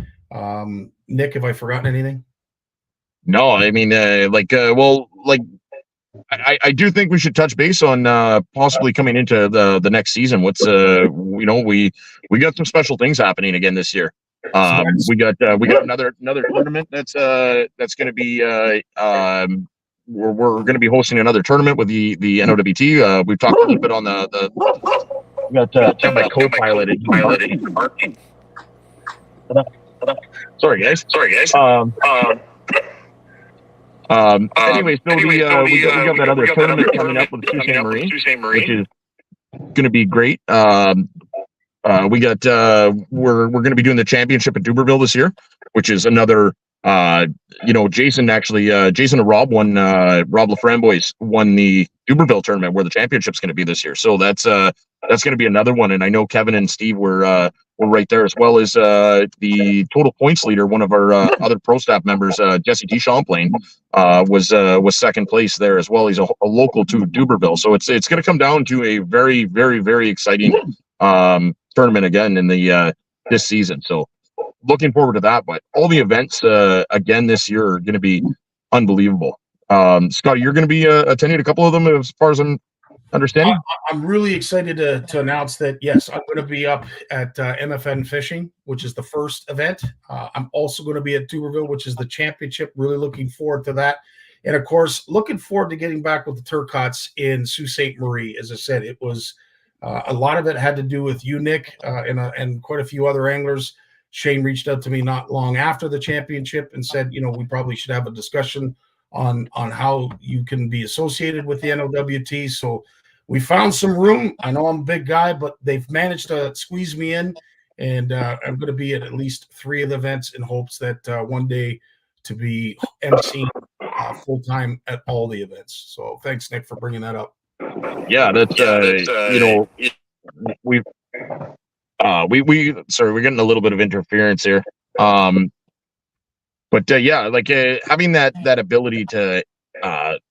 Nick, have I forgotten anything?
No, I mean, I do think we should touch base on possibly coming into the next season. What's we got some special things happening again this year. We got another tournament that's going to be we're going to be hosting another tournament with the NOWT. We've talked a little bit on we got my co-pilot. Sorry guys. Anyway, so we got that other tournament coming up with Sault Ste. Marie, which is going to be great. We got we're going to be doing the championship at Duberville this year, which is another. Jason and Rob won. Rob Laframboise won the Duberville tournament where the championship's going to be this year. So that's going to be another one. And I know Kevin and Steve were right there, as well as the total points leader. One of our other pro staff members, Jesse D. Champlain, was second place there as well. He's a local to Duberville. So it's going to come down to a very, very, very exciting tournament again in the this season. So looking forward to that. But all the events again this year are going to be unbelievable. Scottie, you're going to be attending a couple of them as far as I'm understanding.
I'm really excited to announce that, yes, I'm going to be up at MFN Fishing, which is the first event. I'm also going to be at Duberville, which is the championship. Really looking forward to that. And, of course, looking forward to getting back with the Turcottes in Sault Ste. Marie. As I said, it was a lot of it had to do with you, Nick, and quite a few other anglers. Shane reached out to me not long after the championship and said, we probably should have a discussion on how you can be associated with the NOWT. So we found some room. I know I'm a big guy, but they've managed to squeeze me in, and I'm going to be at least 3 of the events in hopes that one day to be emceeing full-time at all the events. So thanks, Nick, for bringing that up.
Yeah, sorry, we're getting a little bit of interference here. Having that ability to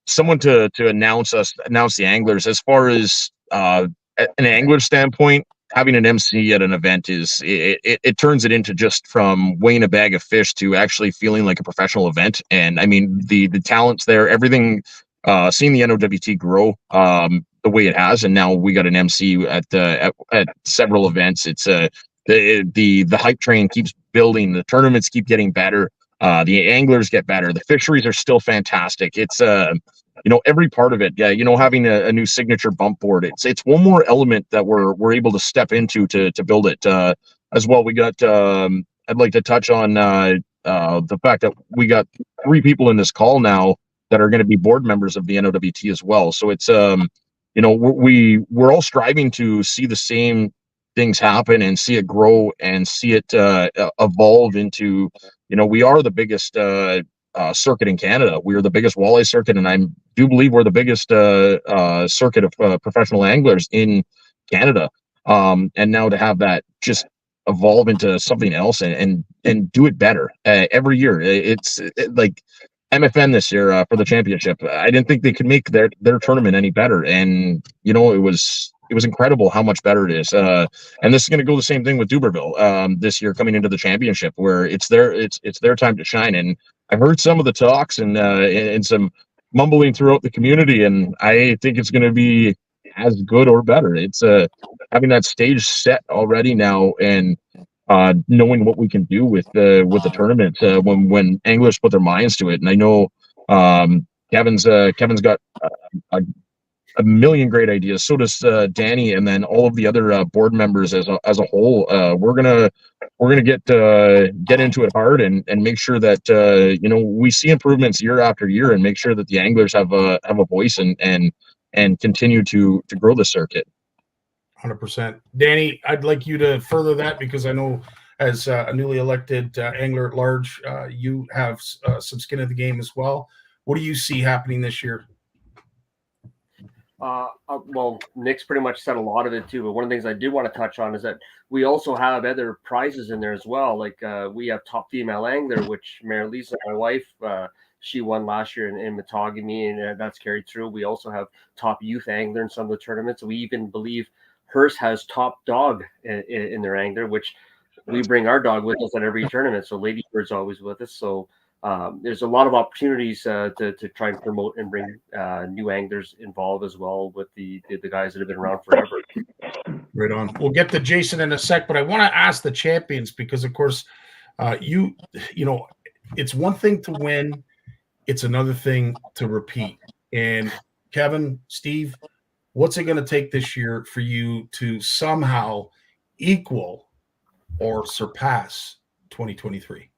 someone to announce the anglers, as far as an angler standpoint, having an MC at an event is it turns it into just from weighing a bag of fish to actually feeling like a professional event. And I mean the talents there, everything, seeing the NOWT grow the way it has, and now we got an MC at several events. It's the hype train keeps building, the tournaments keep getting better, the anglers get better, the fisheries are still fantastic. It's every part of it. Yeah, having a new signature bump board, it's one more element that we're able to step into to build it as well. We got I'd like to touch on the fact that we got 3 people in this call now that are going to be board members of the NOWT as well. So it's we're all striving to see the same things happen and see it grow and see it evolve into, we are the biggest circuit in Canada. We are the biggest walleye circuit, and I do believe we're the biggest circuit of professional anglers in Canada. And now to have that just evolve into something else and do it better every year. It's like MFN this year for the championship. I didn't think they could make their tournament any better, and it was was incredible how much better it is. And this is going to go the same thing with Duberville this year coming into the championship, where it's their time to shine. And I heard some of the talks and some mumbling throughout the community, and I think it's going to be as good or better. It's having that stage set already now, and knowing what we can do with the tournament when anglers put their minds to it. And I know Kevin's got a million great ideas. So does Danny, and then all of the other board members as a whole. We're gonna get into it hard and make sure that we see improvements year after year, and make sure that the anglers have a voice and continue to grow the circuit.
100%. Danny, I'd like you to further that, because I know as a newly elected angler at large, you have some skin in the game as well. What do you see happening this year?
Well, Nick's pretty much said a lot of it too, but one of the things I did want to touch on is that we also have other prizes in there as well. Like we have top female angler, which Mary Lisa, my wife, she won last year in Matagami, and that's carried through. We also have top youth angler in some of the tournaments. We even believe Hearst has top dog in their angler, which we bring our dog with us at every tournament. So Lady Bird's always with us. So there's a lot of opportunities to try and promote and bring new anglers involved as well with the guys that have been around forever.
Right on. We'll get to Jason in a sec, but I want to ask the champions, because of course, you know, it's one thing to win, it's another thing to repeat. And Kevin, Steve, what's it going to take this year for you to somehow equal or surpass 2023?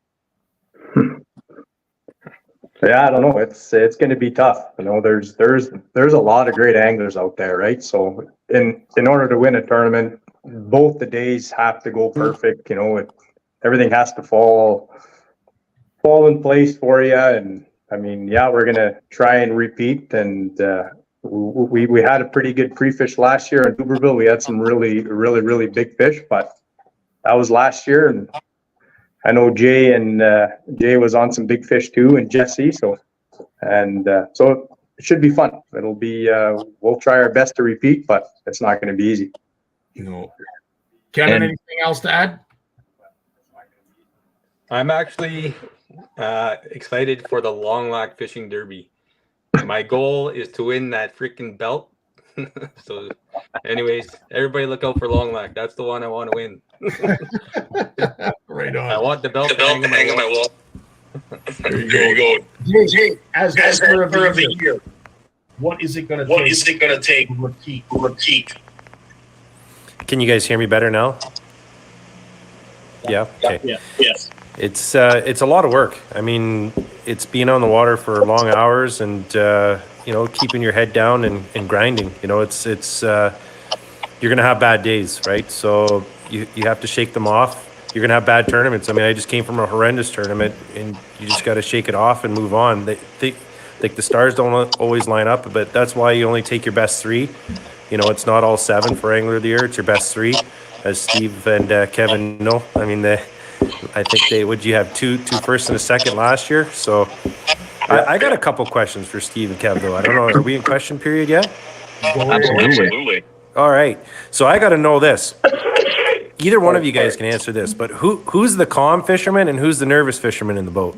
Yeah, I don't know. It's going to be tough. You know, there's a lot of great anglers out there, right? So in order to win a tournament, both the days have to go perfect. You know, everything has to fall in place for you. And I mean, yeah, we're going to try and repeat. And we had a pretty good pre-fish last year in Duberville. We had some really big fish, but that was last year. And I know Jay was on some big fish too, and Jesse. So it should be fun. It'll be, we'll try our best to repeat, but it's not going to be easy.
No. Kevin, anything else to add?
I'm actually excited for the Long Lac Fishing Derby. My goal is to win that freaking belt. So anyways, everybody look out for Long Lac. That's the one I want to win.
Right on.
I want the belt to hang on my wall.
There you go. Jay, as angler of the year, what is it going to take to repeat?
Can you guys hear me better now? Yeah. Okay.
Yeah. Yes.
It's a lot of work. I mean, it's being on the water for long hours and keeping your head down and grinding. You know, it's you're gonna have bad days, right? So you have to shake them off. You're gonna have bad tournaments. I mean, I just came from a horrendous tournament, and you just got to shake it off and move on. Like the stars don't always line up, but that's why you only take your best three. You know, it's not all 7 for Angler of the Year. It's your best 3, as Steve and Kevin know. I mean, I think would you have two first and a second last year? So I got a couple questions for Steve and Kev, though. I don't know. Are we in question period yet?
Absolutely.
All right. So I got to know this. Either one of you guys can answer this, but who's the calm fisherman and who's the nervous fisherman in the boat?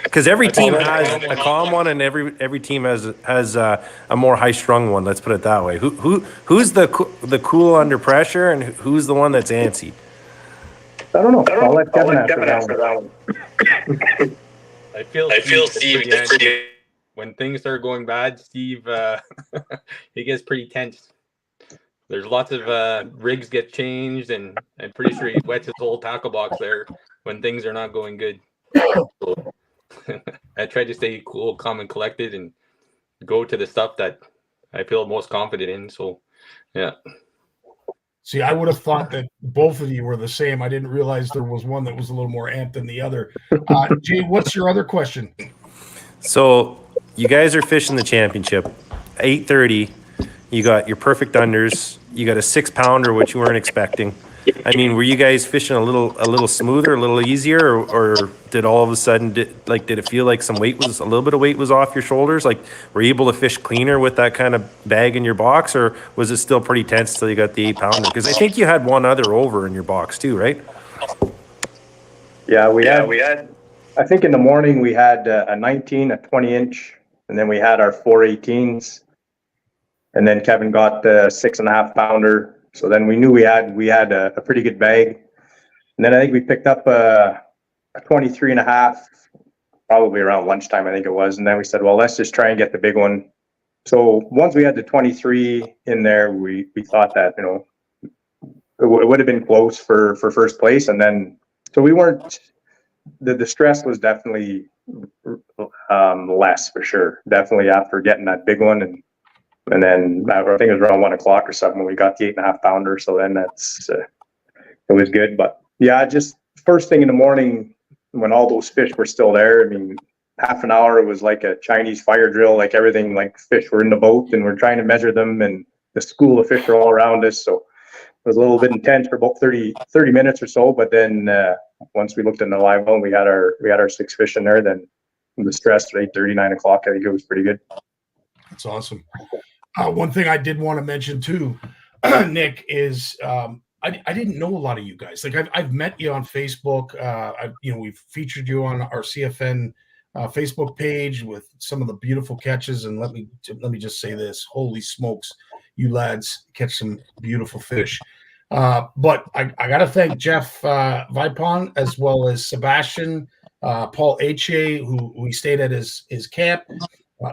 Because every team has a calm one, and every team has a more high strung one. Let's put it that way. Who's the cool under pressure, and who's the one that's antsy?
I don't know. I'll let Kevin answer that one.
I feel Steve when things are going bad. Steve he gets pretty tense. There's lots of rigs get changed, and I'm pretty sure he wets his whole tackle box there when things are not going good. So, I try to stay cool, calm, and collected, and go to the stuff that I feel most confident in. So, yeah.
See, I would have thought that both of you were the same. I didn't realize there was one that was a little more amped than the other. Jay, what's your other question?
So you guys are fishing the championship, 8:30. You got your perfect unders. You got a 6-pounder, which you weren't expecting. I mean, were you guys fishing a little smoother, a little easier, or did all of a sudden did it feel like a little bit of weight was off your shoulders? Like, were you able to fish cleaner with that kind of bag in your box, or was it still pretty tense till you got the 8-pounder? Because I think you had one other over in your box too, right?
Yeah, we had. I think in the morning we had a 19, a 20-inch, and then we had our 418s, and then Kevin got the 6.5-pounder. So then we knew we had a pretty good bag, and then I think we picked up a 23.5, probably around lunchtime, I think it was, and then we said, well, let's just try and get the big one. So once we had the 23 in there, we thought that, you know, it would have been close for first place, and then so we weren't. The stress was definitely less for sure. Definitely after getting that big one, and then I think it was around 1 o'clock or something when we got the 8.5-pounder. So then that's it was good. But yeah, just first thing in the morning when all those fish were still there. I mean, half an hour it was like a Chinese fire drill. Like everything, like fish were in the boat and we're trying to measure them, and the school of fish are all around us. So it was a little bit intense for about 30 minutes or so. But then once we looked in the live well and we had our 6 fish in there, then the stress at 8:30, 9 o'clock, I think it was pretty good.
That's awesome. One thing I did want to mention too, Nick, is I didn't know a lot of you guys. Like I've met you on Facebook. We've featured you on our CFN Facebook page with some of the beautiful catches. And let me just say this: holy smokes, you lads catch some beautiful fish. But I got to thank Jeff Vipon as well as Sebastian, Paul H.A., who we stayed at his camp.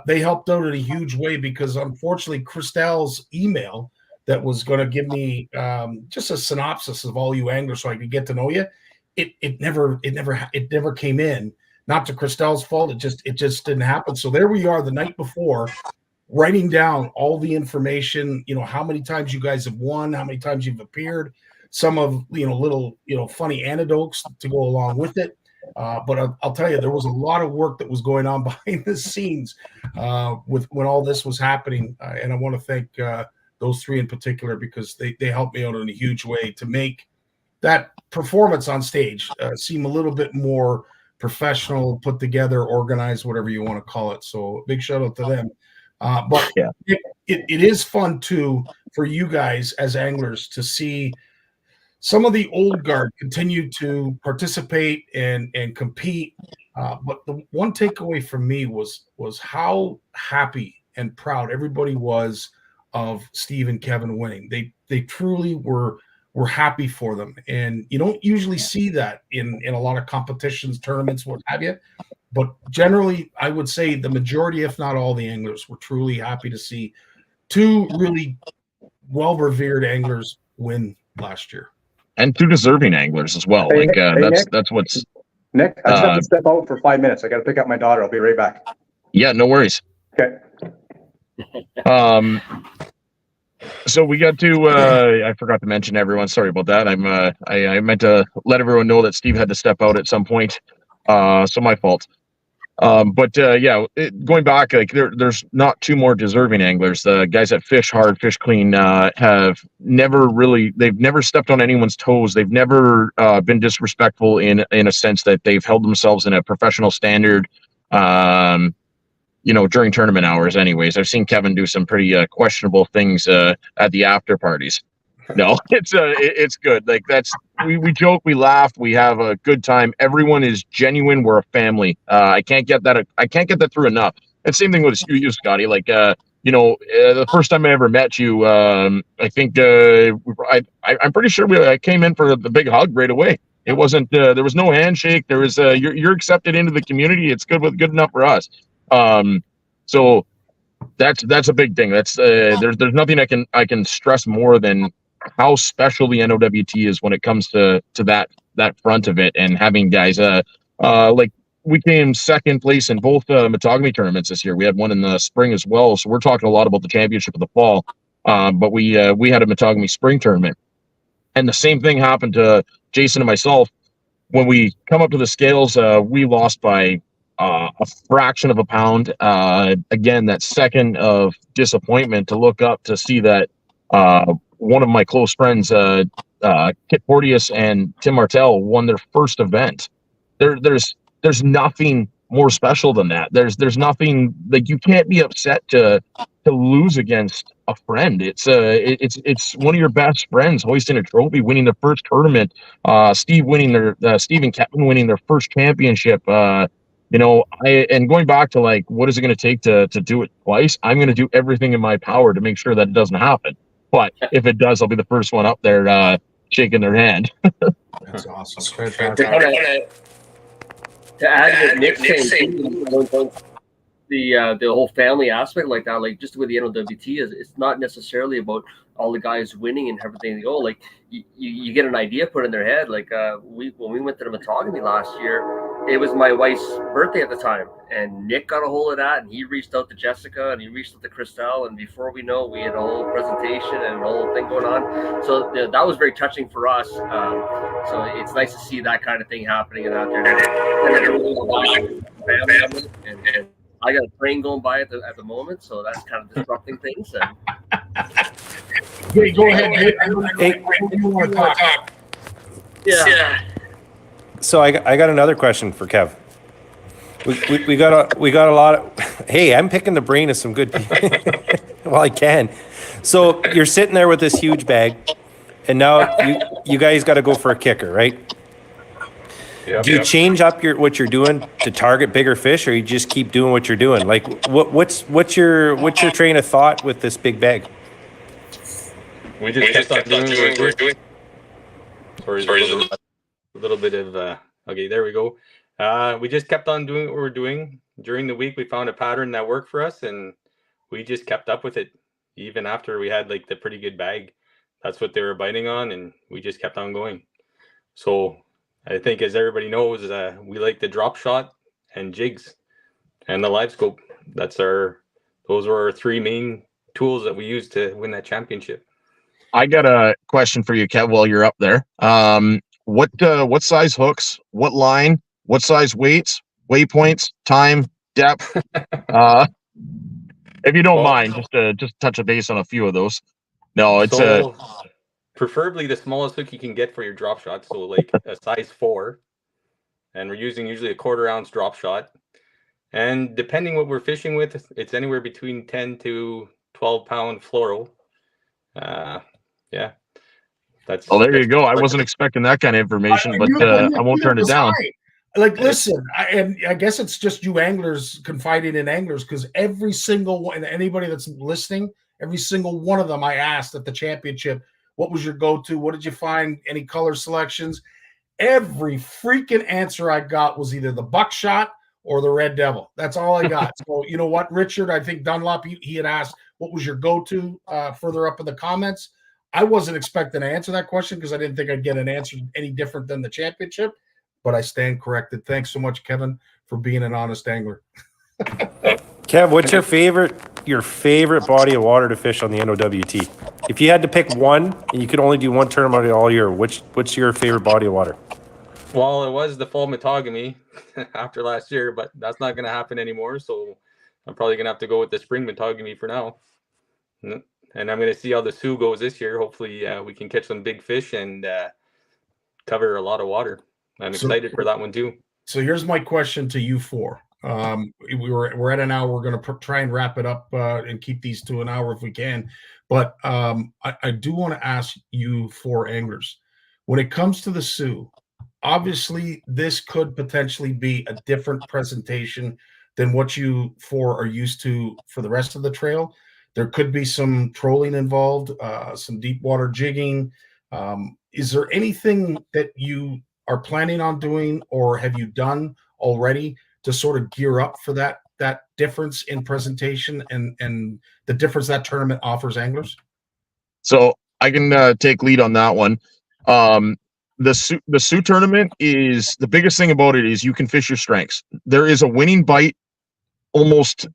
They helped out in a huge way because unfortunately Christelle's email that was going to give me just a synopsis of all you anglers so I could get to know you, it never came in. Not to Christelle's fault, it just didn't happen. So there we are the night before, writing down all the information, how many times you guys have won, how many times you've appeared, some of, little, funny anecdotes to go along with it. But I'll tell you, there was a lot of work that was going on behind the scenes when all this was happening. And I want to thank those 3 in particular because they helped me out in a huge way to make that performance on stage seem a little bit more professional, put together, organized, whatever you want to call it. So big shout out to them. But yeah, it is fun too for you guys as anglers to see some of the old guard continue to participate and compete. But the one takeaway from me was how happy and proud everybody was of Steve and Kevin winning. They truly were happy for them. And you don't usually see that in a lot of competitions, tournaments, what have you. But generally, I would say the majority, if not all the anglers, were truly happy to see 2 really well-revered anglers win last year.
And 2 deserving anglers as well.
Hey,
that's what's
Nick, I just have to step out for 5 minutes. I got to pick up my daughter. I'll be right back.
Yeah, no worries.
Okay.
So we got to I forgot to mention everyone. Sorry about that. I meant to let everyone know that Steve had to step out at some point. So my fault. Going back, like there's not 2 more deserving anglers. The guys that fish hard, fish clean, they've never stepped on anyone's toes. They've never been disrespectful in a sense that they've held themselves in a professional standard. During tournament hours. Anyways, I've seen Kevin do some pretty questionable things at the after parties. No, it's good. Like we joke, we laugh, we have a good time. Everyone is genuine. We're a family. I can't get that through enough. And same thing with you, Scottie. Like the first time I ever met you, I think I'm pretty sure I came in for the big hug right away. It wasn't there was no handshake. There was you're accepted into the community. It's good enough for us. So that's a big thing. That's there's nothing I can stress more than how special the NOWT is when it comes to that front of it, and having guys like we came second place in both Metagami tournaments this year. We had one in the spring as well, so we're talking a lot about the championship of the fall. But we had a Metagami spring tournament, and the same thing happened to Jason and myself. When we come up to the scales, we lost by a fraction of a pound. Again, that second of disappointment to look up to see that one of my close friends Kit Porteous and Tim Martell won their first event. There's nothing more special than that. There's nothing, like, you can't be upset to lose against a friend. It's one of your best friends hoisting a trophy, winning the first tournament. Steve and Kevin winning their first championship. And going back to, like, what is it going to take to do it twice? I'm going to do everything in my power to make sure that it doesn't happen. But if it does, I'll be the first one up there shaking their hand.
That's awesome. Fantastic.
To add what Nick's saying, the whole family aspect like that, like just with the NOWT is, it's not necessarily about all the guys winning and everything to go. Like you get an idea put in their head. Like when we went to the Matagami last year, it was my wife's birthday at the time, and Nick got a hold of that, and he reached out to Jessica, and he reached out to Christelle, and before we know, we had a whole presentation and a whole thing going on. So that was very touching for us. So it's nice to see that kind of thing happening out there. And I got a train going by at the moment, so that's kind of disrupting things.
Hey, go ahead, Dave. Hey, you want to talk?
Yeah.
So I got another question for Kev. We got a lot of. Hey, I'm picking the brain of some good people. Well, I can. So you're sitting there with this huge bag, and now you guys got to go for a kicker, right?
Yep,
Do you change up what you're doing to target bigger fish, or you just keep doing what you're doing? Like, what's your train of thought with this big bag?
We just kept on doing what we're doing. Sorry, a little bit of okay, there we go. We just kept on doing what we're doing. During the week, we found a pattern that worked for us, and we just kept up with it. Even after we had like the pretty good bag, that's what they were biting on, and we just kept on going. So I think, as everybody knows, we like the drop shot and jigs and the live scope. Those were our three main tools that we used to win that championship.
I got a question for you, Kev, while you're up there. What size hooks, what line, what size weights, waypoints, time, depth? If you don't mind, just touch a base on a few of those. No, it's
preferably the smallest hook you can get for your drop shot. So like a size 4, and we're using usually a 1/4 ounce drop shot. And depending what we're fishing with, it's anywhere between 10 to 12 pound fluoro. Yeah.
There you go. I wasn't expecting that kind of information, but I won't turn it down.
Like, listen, I guess it's just you anglers confiding in anglers, because every single one, and anybody that's listening, every single one of them I asked at the championship, what was your go-to? What did you find? Any color selections? Every freaking answer I got was either the buckshot or the red devil. That's all I got. So you know what, Richard? I think Dunlop, he had asked, what was your go-to further up in the comments. I wasn't expecting to answer that question because I didn't think I'd get an answer any different than the championship, but I stand corrected. Thanks so much, Kevin, for being an honest angler.
Kev, what's your favorite body of water to fish on the NOWT? If you had to pick one and you could only do one tournament all year, what's your favorite body of water?
Well, it was the fall Matagami after last year, but that's not going to happen anymore. So I'm probably going to have to go with the spring Matagami for now. And I'm going to see how the Sioux goes this year. Hopefully we can catch some big fish and cover a lot of water. I'm excited for that one too. So
here's my question to you four. We're at an hour. We're going to try and wrap it up and keep these to an hour if we can. But I do want to ask you four anglers, when it comes to the Sioux, obviously this could potentially be a different presentation than what you four are used to for the rest of the trail. There could be some trolling involved, some deep water jigging. Is there anything that you are planning on doing or have you done already to sort of gear up for that difference in presentation and the difference that tournament offers anglers?
So I can take lead on that one. The Sioux tournament is, the biggest thing about it is you can fish your strengths. There is a winning bite almost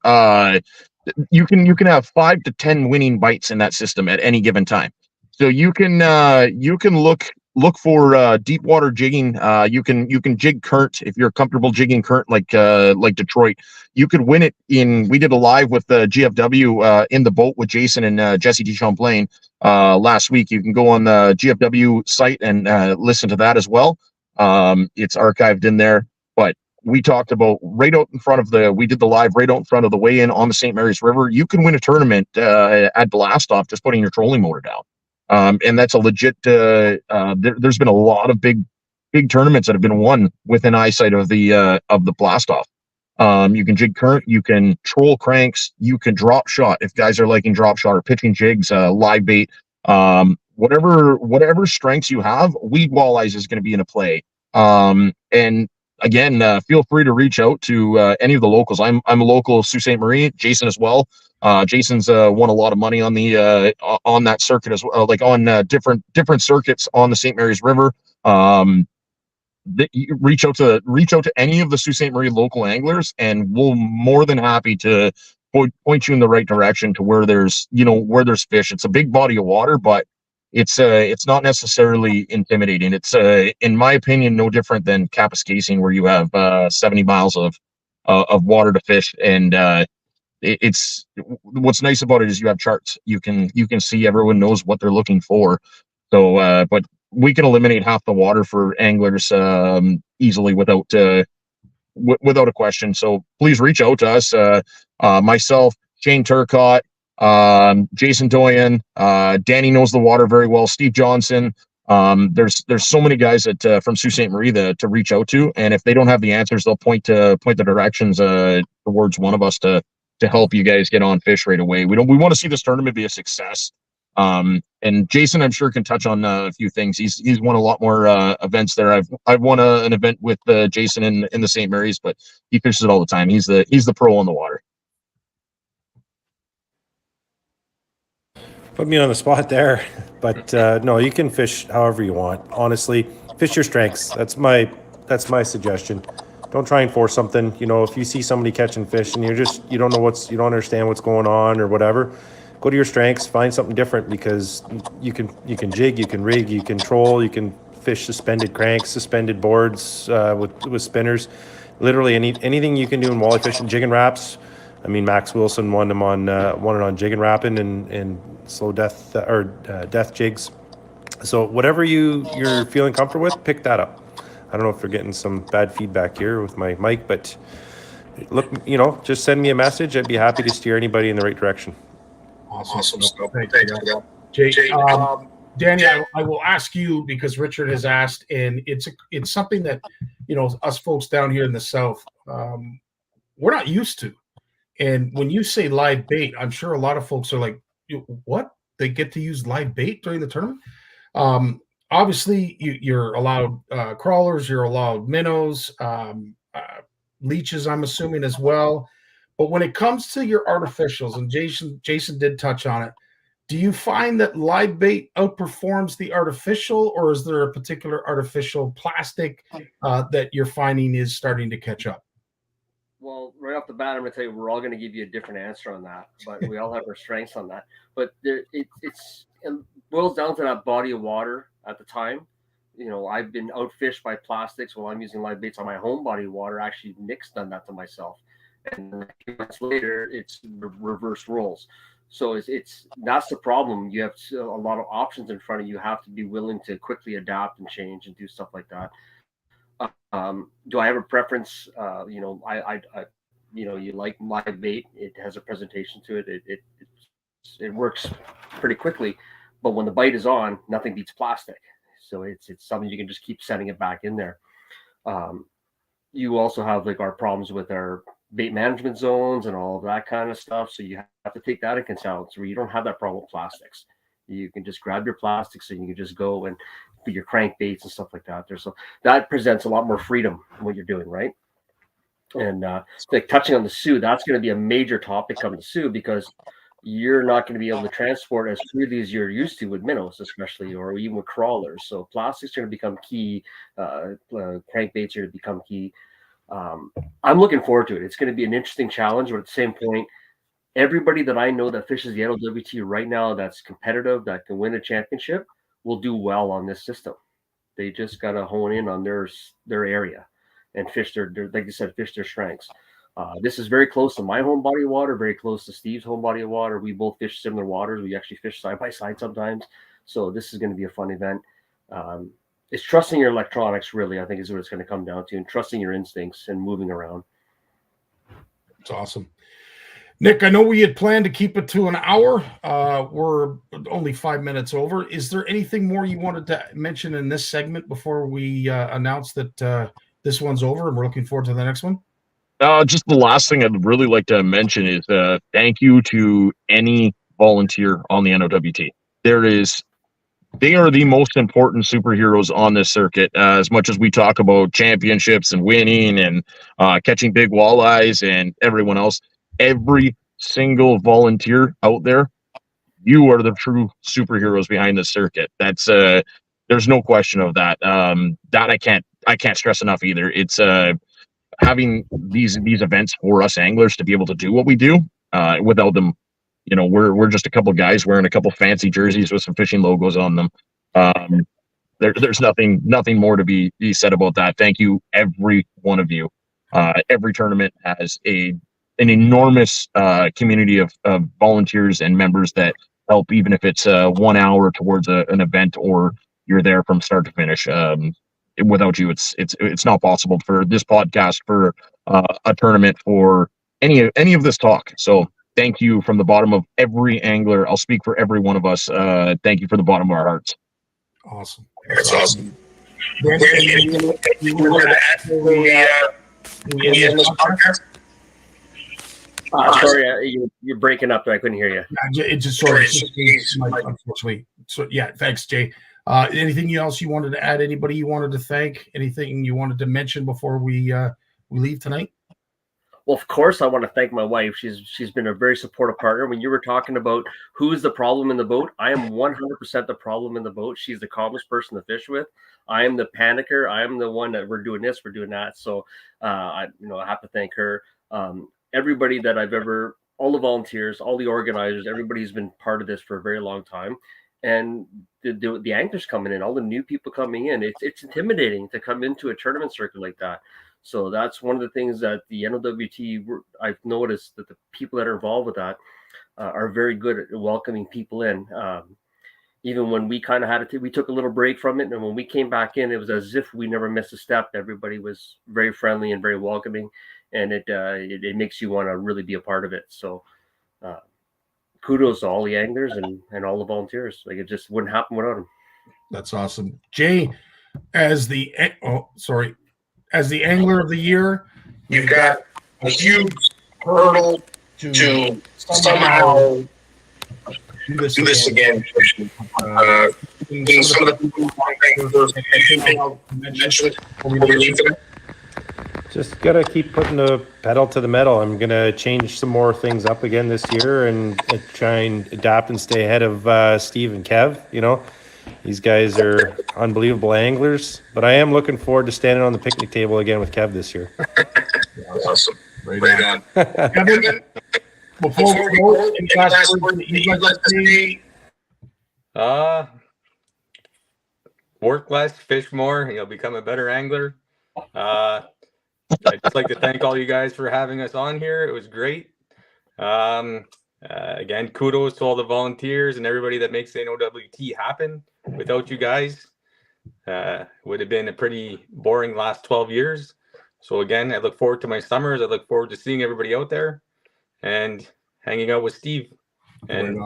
you can have 5 to 10 winning bites in that system at any given time. So you can look look for deep water jigging. You can jig current if you're comfortable jigging current like Detroit. You could win it in. We did a live with the GFW in the boat with Jason and Jesse D. Champlain last week. You can go on the GFW site and listen to that as well. It's archived in there. But we talked about right out in front of we did the live right out in front of the weigh-in on the St. Mary's River. You can win a tournament at Blastoff just putting your trolling motor down. And that's a legit, there's been a lot of big tournaments that have been won within eyesight of the Blastoff. You can jig current, you can troll cranks, you can drop shot if guys are liking drop shot or pitching jigs, live bait, whatever strengths you have, weed walleyes is going to be in a play. And again, feel free to reach out to any of the locals. I'm a local Sault Ste. Marie, Jason as well. Jason's won a lot of money on the on that circuit as well, like on different circuits on the St. Mary's River. Reach out to any of the Sault Ste. Marie local anglers, and we'll more than happy to point you in the right direction to where there's fish. It's a big body of water, but it's not necessarily intimidating. It's in my opinion no different than Kapuskasing, where you have 70 miles of water to fish, and it's what's nice about it is you have charts. You can see, everyone knows what they're looking for. So but we can eliminate half the water for anglers easily without a question. So please reach out to us. Myself, Shane Turcott, Jason Doyen, Danny knows the water very well, Steve Johnson. There's so many guys that from Sault Ste. Marie to reach out to, and if they don't have the answers, they'll point the directions towards one of us to help you guys get on fish right away. We want to see this tournament be a success. And Jason, I'm sure, can touch on a few things. He's won a lot more events there. I've won an event with Jason in the St. Mary's, but he fishes it all the time. He's the pro on the water.
Put me on the spot there, but no, you can fish however you want. Honestly, fish your strengths. That's my suggestion. Don't try and force something. If you see somebody catching fish and you don't understand what's going on or whatever, go to your strengths, find something different, because you can jig, you can rig, you can troll, you can fish suspended cranks, suspended boards with spinners. Literally anything you can do in walleye fishing, jigging wraps. I mean, Max Wilson won it on jigging wrapping and slow death or death jigs. So whatever you're feeling comfortable with, pick that up. I don't know if you're getting some bad feedback here with my mic, but look, just send me a message. I'd be happy to steer anybody in the right direction.
Awesome stuff. Thanks, Jake. Danny, I will ask you, because Richard has asked, and it's something that us folks down here in the South, we're not used to. And when you say live bait, I'm sure a lot of folks are like, what? They get to use live bait during the tournament? Obviously, you're allowed crawlers, you're allowed minnows, leeches, I'm assuming, as well. But when it comes to your artificials, and Jason did touch on it, do you find that live bait outperforms the artificial, or is there a particular artificial plastic that you're finding is starting to catch up?
Well, right off the bat, I'm going to tell you, we're all going to give you a different answer on that, but we all have our strengths on that. But it boils down to that body of water at the time. I've been outfished by plastics while I'm using live baits on my home body of water. Actually, Nick's done that to myself. And a few months later, it's reverse roles. So that's the problem. You have a lot of options in front of you. You have to be willing to quickly adapt and change and do stuff like that. Do I have a preference? You like live bait. It has a presentation to it. It works pretty quickly, but when the bite is on, nothing beats plastic. So it's something you can just keep setting it back in there. You also have our problems with our bait management zones and all of that kind of stuff. So you have to take that into account. So you don't have that problem with plastics. You can just grab your plastics and you can just go and for your crankbaits and stuff like that. That presents a lot more freedom in what you're doing, right? And touching on the Sioux, that's going to be a major topic coming to Sioux, because you're not going to be able to transport as freely as you're used to with minnows, especially, or even with crawlers. So plastics are going to become key. Crankbaits are going to become key. I'm looking forward to it. It's going to be an interesting challenge, but at the same point, everybody that I know that fishes the NOWT right now that's competitive, that can win a championship, will do well on this system. They just got to hone in on their area and fish their like you said, fish their strengths. This is very close to my home body of water, very close to Steve's home body of water. We both fish similar waters. We actually fish side by side sometimes. So this is going to be a fun event. It's trusting your electronics, really, I think is what it's going to come down to, and trusting your instincts and moving around.
It's awesome. Nick, I know we had planned to keep it to an hour. We're only 5 minutes over. Is there anything more you wanted to mention in this segment before we announce that this one's over and we're looking forward to the next one?
Just the last thing I'd really like to mention is thank you to any volunteer on the NOWT. They are the most important superheroes on this circuit. As much as we talk about championships and winning and catching big walleyes and everyone else, every single volunteer out there, you are the true superheroes behind the circuit. That's there's no question of that. That I can't stress enough either. It's having these events for us anglers to be able to do what we do. Without them, we're just a couple guys wearing a couple fancy jerseys with some fishing logos on them. There's nothing more to be said about that. Thank you, every one of you. Every tournament has an enormous community of volunteers and members that help, even if it's 1 hour towards an event or you're there from start to finish. Without you, it's not possible for this podcast, for a tournament, for any of this talk. So thank you from the bottom of every angler. I'll speak for every one of us. Thank you from the bottom of our hearts.
Awesome.
That's awesome.
Sorry, you're breaking up. I couldn't hear you.
It's just sorry, unfortunately. So yeah, thanks, Jay. Anything else you wanted to add? Anybody you wanted to thank? Anything you wanted to mention before we leave tonight?
Well, of course, I want to thank my wife. She's been a very supportive partner. When you were talking about who's the problem in the boat, I am 100% the problem in the boat. She's the calmest person to fish with. I am the panicker. I am the one that we're doing this, we're doing that. So, I have to thank her. Everybody that I've ever, all the volunteers, all the organizers, everybody's been part of this for a very long time. And the anglers coming in, all the new people coming in, it's intimidating to come into a tournament circuit like that. So that's one of the things that the NOWT, I've noticed that the people that are involved with that are very good at welcoming people in. Even when we kind of we took a little break from it. And when we came back in, it was as if we never missed a step. Everybody was very friendly and very welcoming. And it makes you want to really be a part of it. So kudos to all the anglers and all the volunteers. Like, it just wouldn't happen without them.
That's awesome. Jay, as the angler of the year,
you've got a huge hurdle to somehow do this again. Some of the
Just gotta keep putting the pedal to the metal. I'm gonna change some more things up again this year and try and adapt and stay ahead of Steve and Kev. These guys are unbelievable anglers, but I am looking forward to standing on the picnic table again with Kev this year.
Awesome. Right on.
Kevin, before we go, any last words that you'd like to say?
Work less, fish more, you'll become a better angler. I'd just like to thank all you guys for having us on here. It was great. Again, kudos to all the volunteers and everybody that makes the NOWT happen. Without you guys, would have been a pretty boring last 12 years. So again, I look forward to my summers. I look forward to seeing everybody out there and hanging out with Steve. And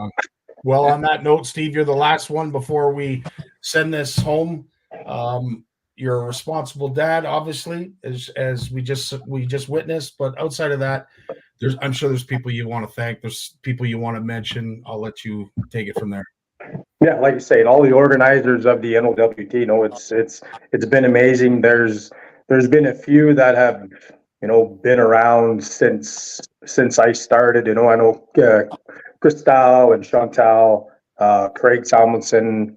well, on that note, Steve, you're the last one before we send this home. You're a responsible dad, obviously, as we just witnessed. But outside of that, I'm sure there's people you want to thank. There's people you want to mention. I'll let you take it from there.
Yeah, like you say, all the organizers of the NOWT, it's been amazing. There's been a few that have been around since I started. I know Christal and Chantal, Craig Salmonson,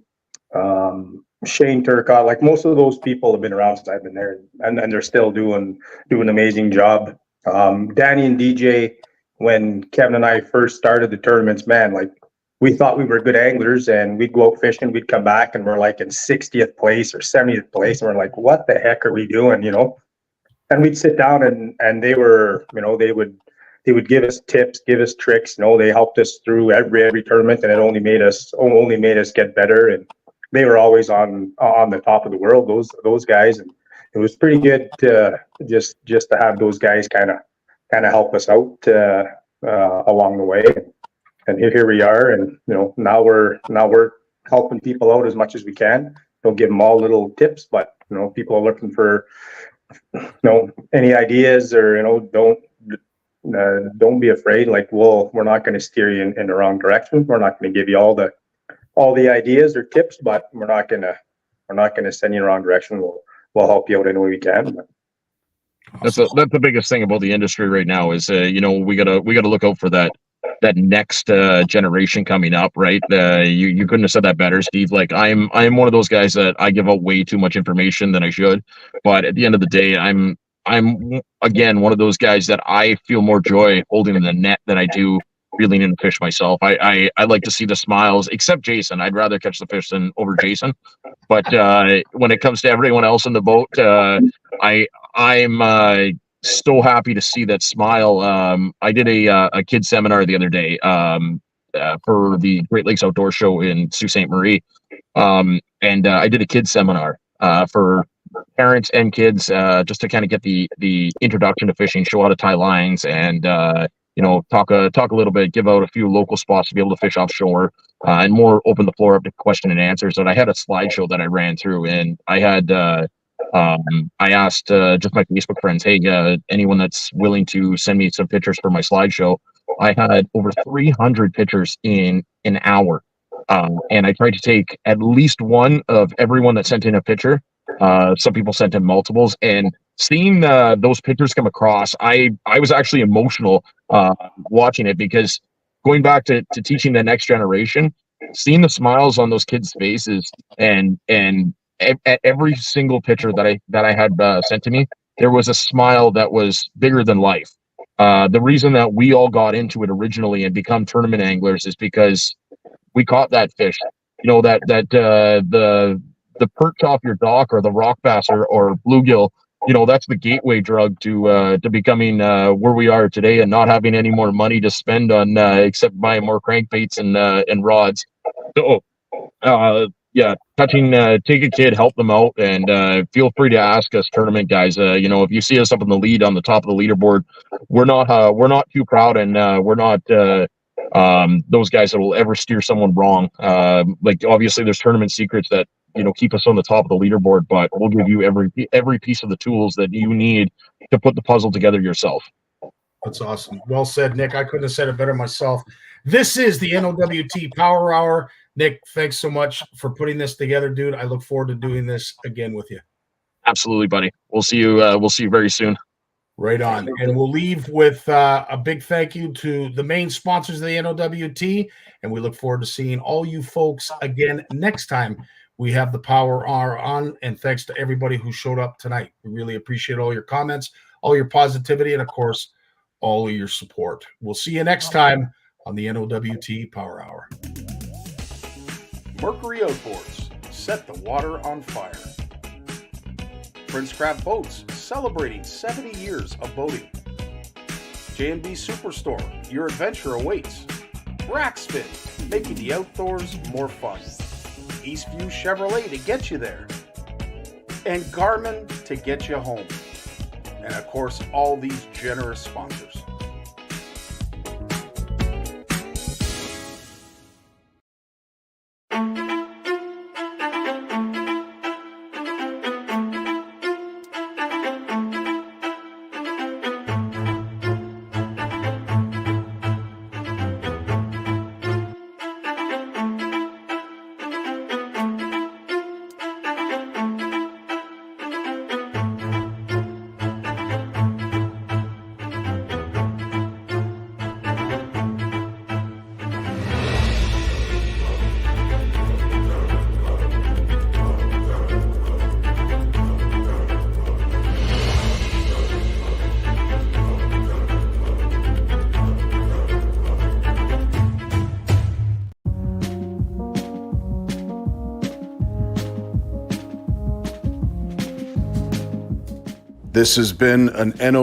Shane Turcott, like most of those people have been around since I've been there, and they're still doing an amazing job. Danny and DJ, when Kevin and I first started the tournaments, man, like we thought we were good anglers, and we'd go out fishing, we'd come back and we're like in 60th place or 70th place. And we're like, what the heck are we doing? You know? And we'd sit down and they were, you know, they would give us tips, give us tricks. You know, they helped us through every tournament, and it only made us get better. And they were always on the top of the world, those guys. And it was pretty good to just to have those guys kind of help us out along the way. And here we are, and you know, now we're helping people out as much as we can. Don't give them all little tips, but you know, people are looking for, you know, any ideas, or you know, don't be afraid. Like, we're not going to steer you in the wrong direction. We're not going to give you all the ideas or tips, but we're not going to send you in the wrong direction. We'll help you out any way we can.
That's the biggest thing about the industry right now is, you know, we gotta look out for that next generation coming up, right? You couldn't have said that better, Steve. Like, I'm one of those guys that I give out way too much information than I should, but at the end of the day, I'm again one of those guys that I feel more joy holding in the net than I do reeling in a fish myself. I like to see the smiles, except Jason. I'd rather catch the fish than over Jason. But when it comes to everyone else in the boat, I'm so happy to see that smile. I did a kid seminar the other day for the Great Lakes Outdoor Show in Sault Ste. Marie, and I did a kid seminar for parents and kids, just to kind of get the introduction to fishing, show how to tie lines, and you know, talk a little bit, give out a few local spots to be able to fish offshore, and more open the floor up to question and answers. And I had a slideshow that I ran through, and I had I asked just my Facebook friends, hey, anyone that's willing to send me some pictures for my slideshow. I had over 300 pictures in an hour, and I tried to take at least one of everyone that sent in a picture. Some people sent in multiples, and seeing those pictures come across, I was actually emotional watching it, because going back to teaching the next generation, seeing the smiles on those kids' faces, and at every single picture that I had sent to me, there was a smile that was bigger than life. The reason that we all got into it originally and become tournament anglers is because we caught that fish. You know, that the perch off your dock, or the rock bass, or bluegill. You know, that's the gateway drug to becoming where we are today, and not having any more money to spend on except buying more crankbaits and rods. So, yeah, take a kid, help them out, and feel free to ask us tournament guys. You know, if you see us up in the lead on the top of the leaderboard, we're not too proud, and we're not those guys that will ever steer someone wrong. Like, obviously, there's tournament secrets that, you know, keep us on the top of the leaderboard, but we'll give you every piece of the tools that you need to put the puzzle together yourself.
That's awesome. Well said, Nick. I couldn't have said it better myself. This is the NOWT Power Hour. Nick, thanks so much for putting this together, dude. I look forward to doing this again with you.
Absolutely, buddy. We'll see you very soon.
Right on. And we'll leave with a big thank you to the main sponsors of the NOWT, and we look forward to seeing all you folks again next time we have the Power Hour on. And thanks to everybody who showed up tonight. We really appreciate all your comments, all your positivity, and of course, all of your support. We'll see you next time on the NOWT Power Hour.
Mercury Outboards, set the water on fire. Prince Crab Boats, celebrating 70 years of boating. J&B Superstore, your adventure awaits. Rackspin, making the outdoors more fun. Eastview Chevrolet to get you there. And Garmin to get you home. And of course, all these generous sponsors. This has been an NOWT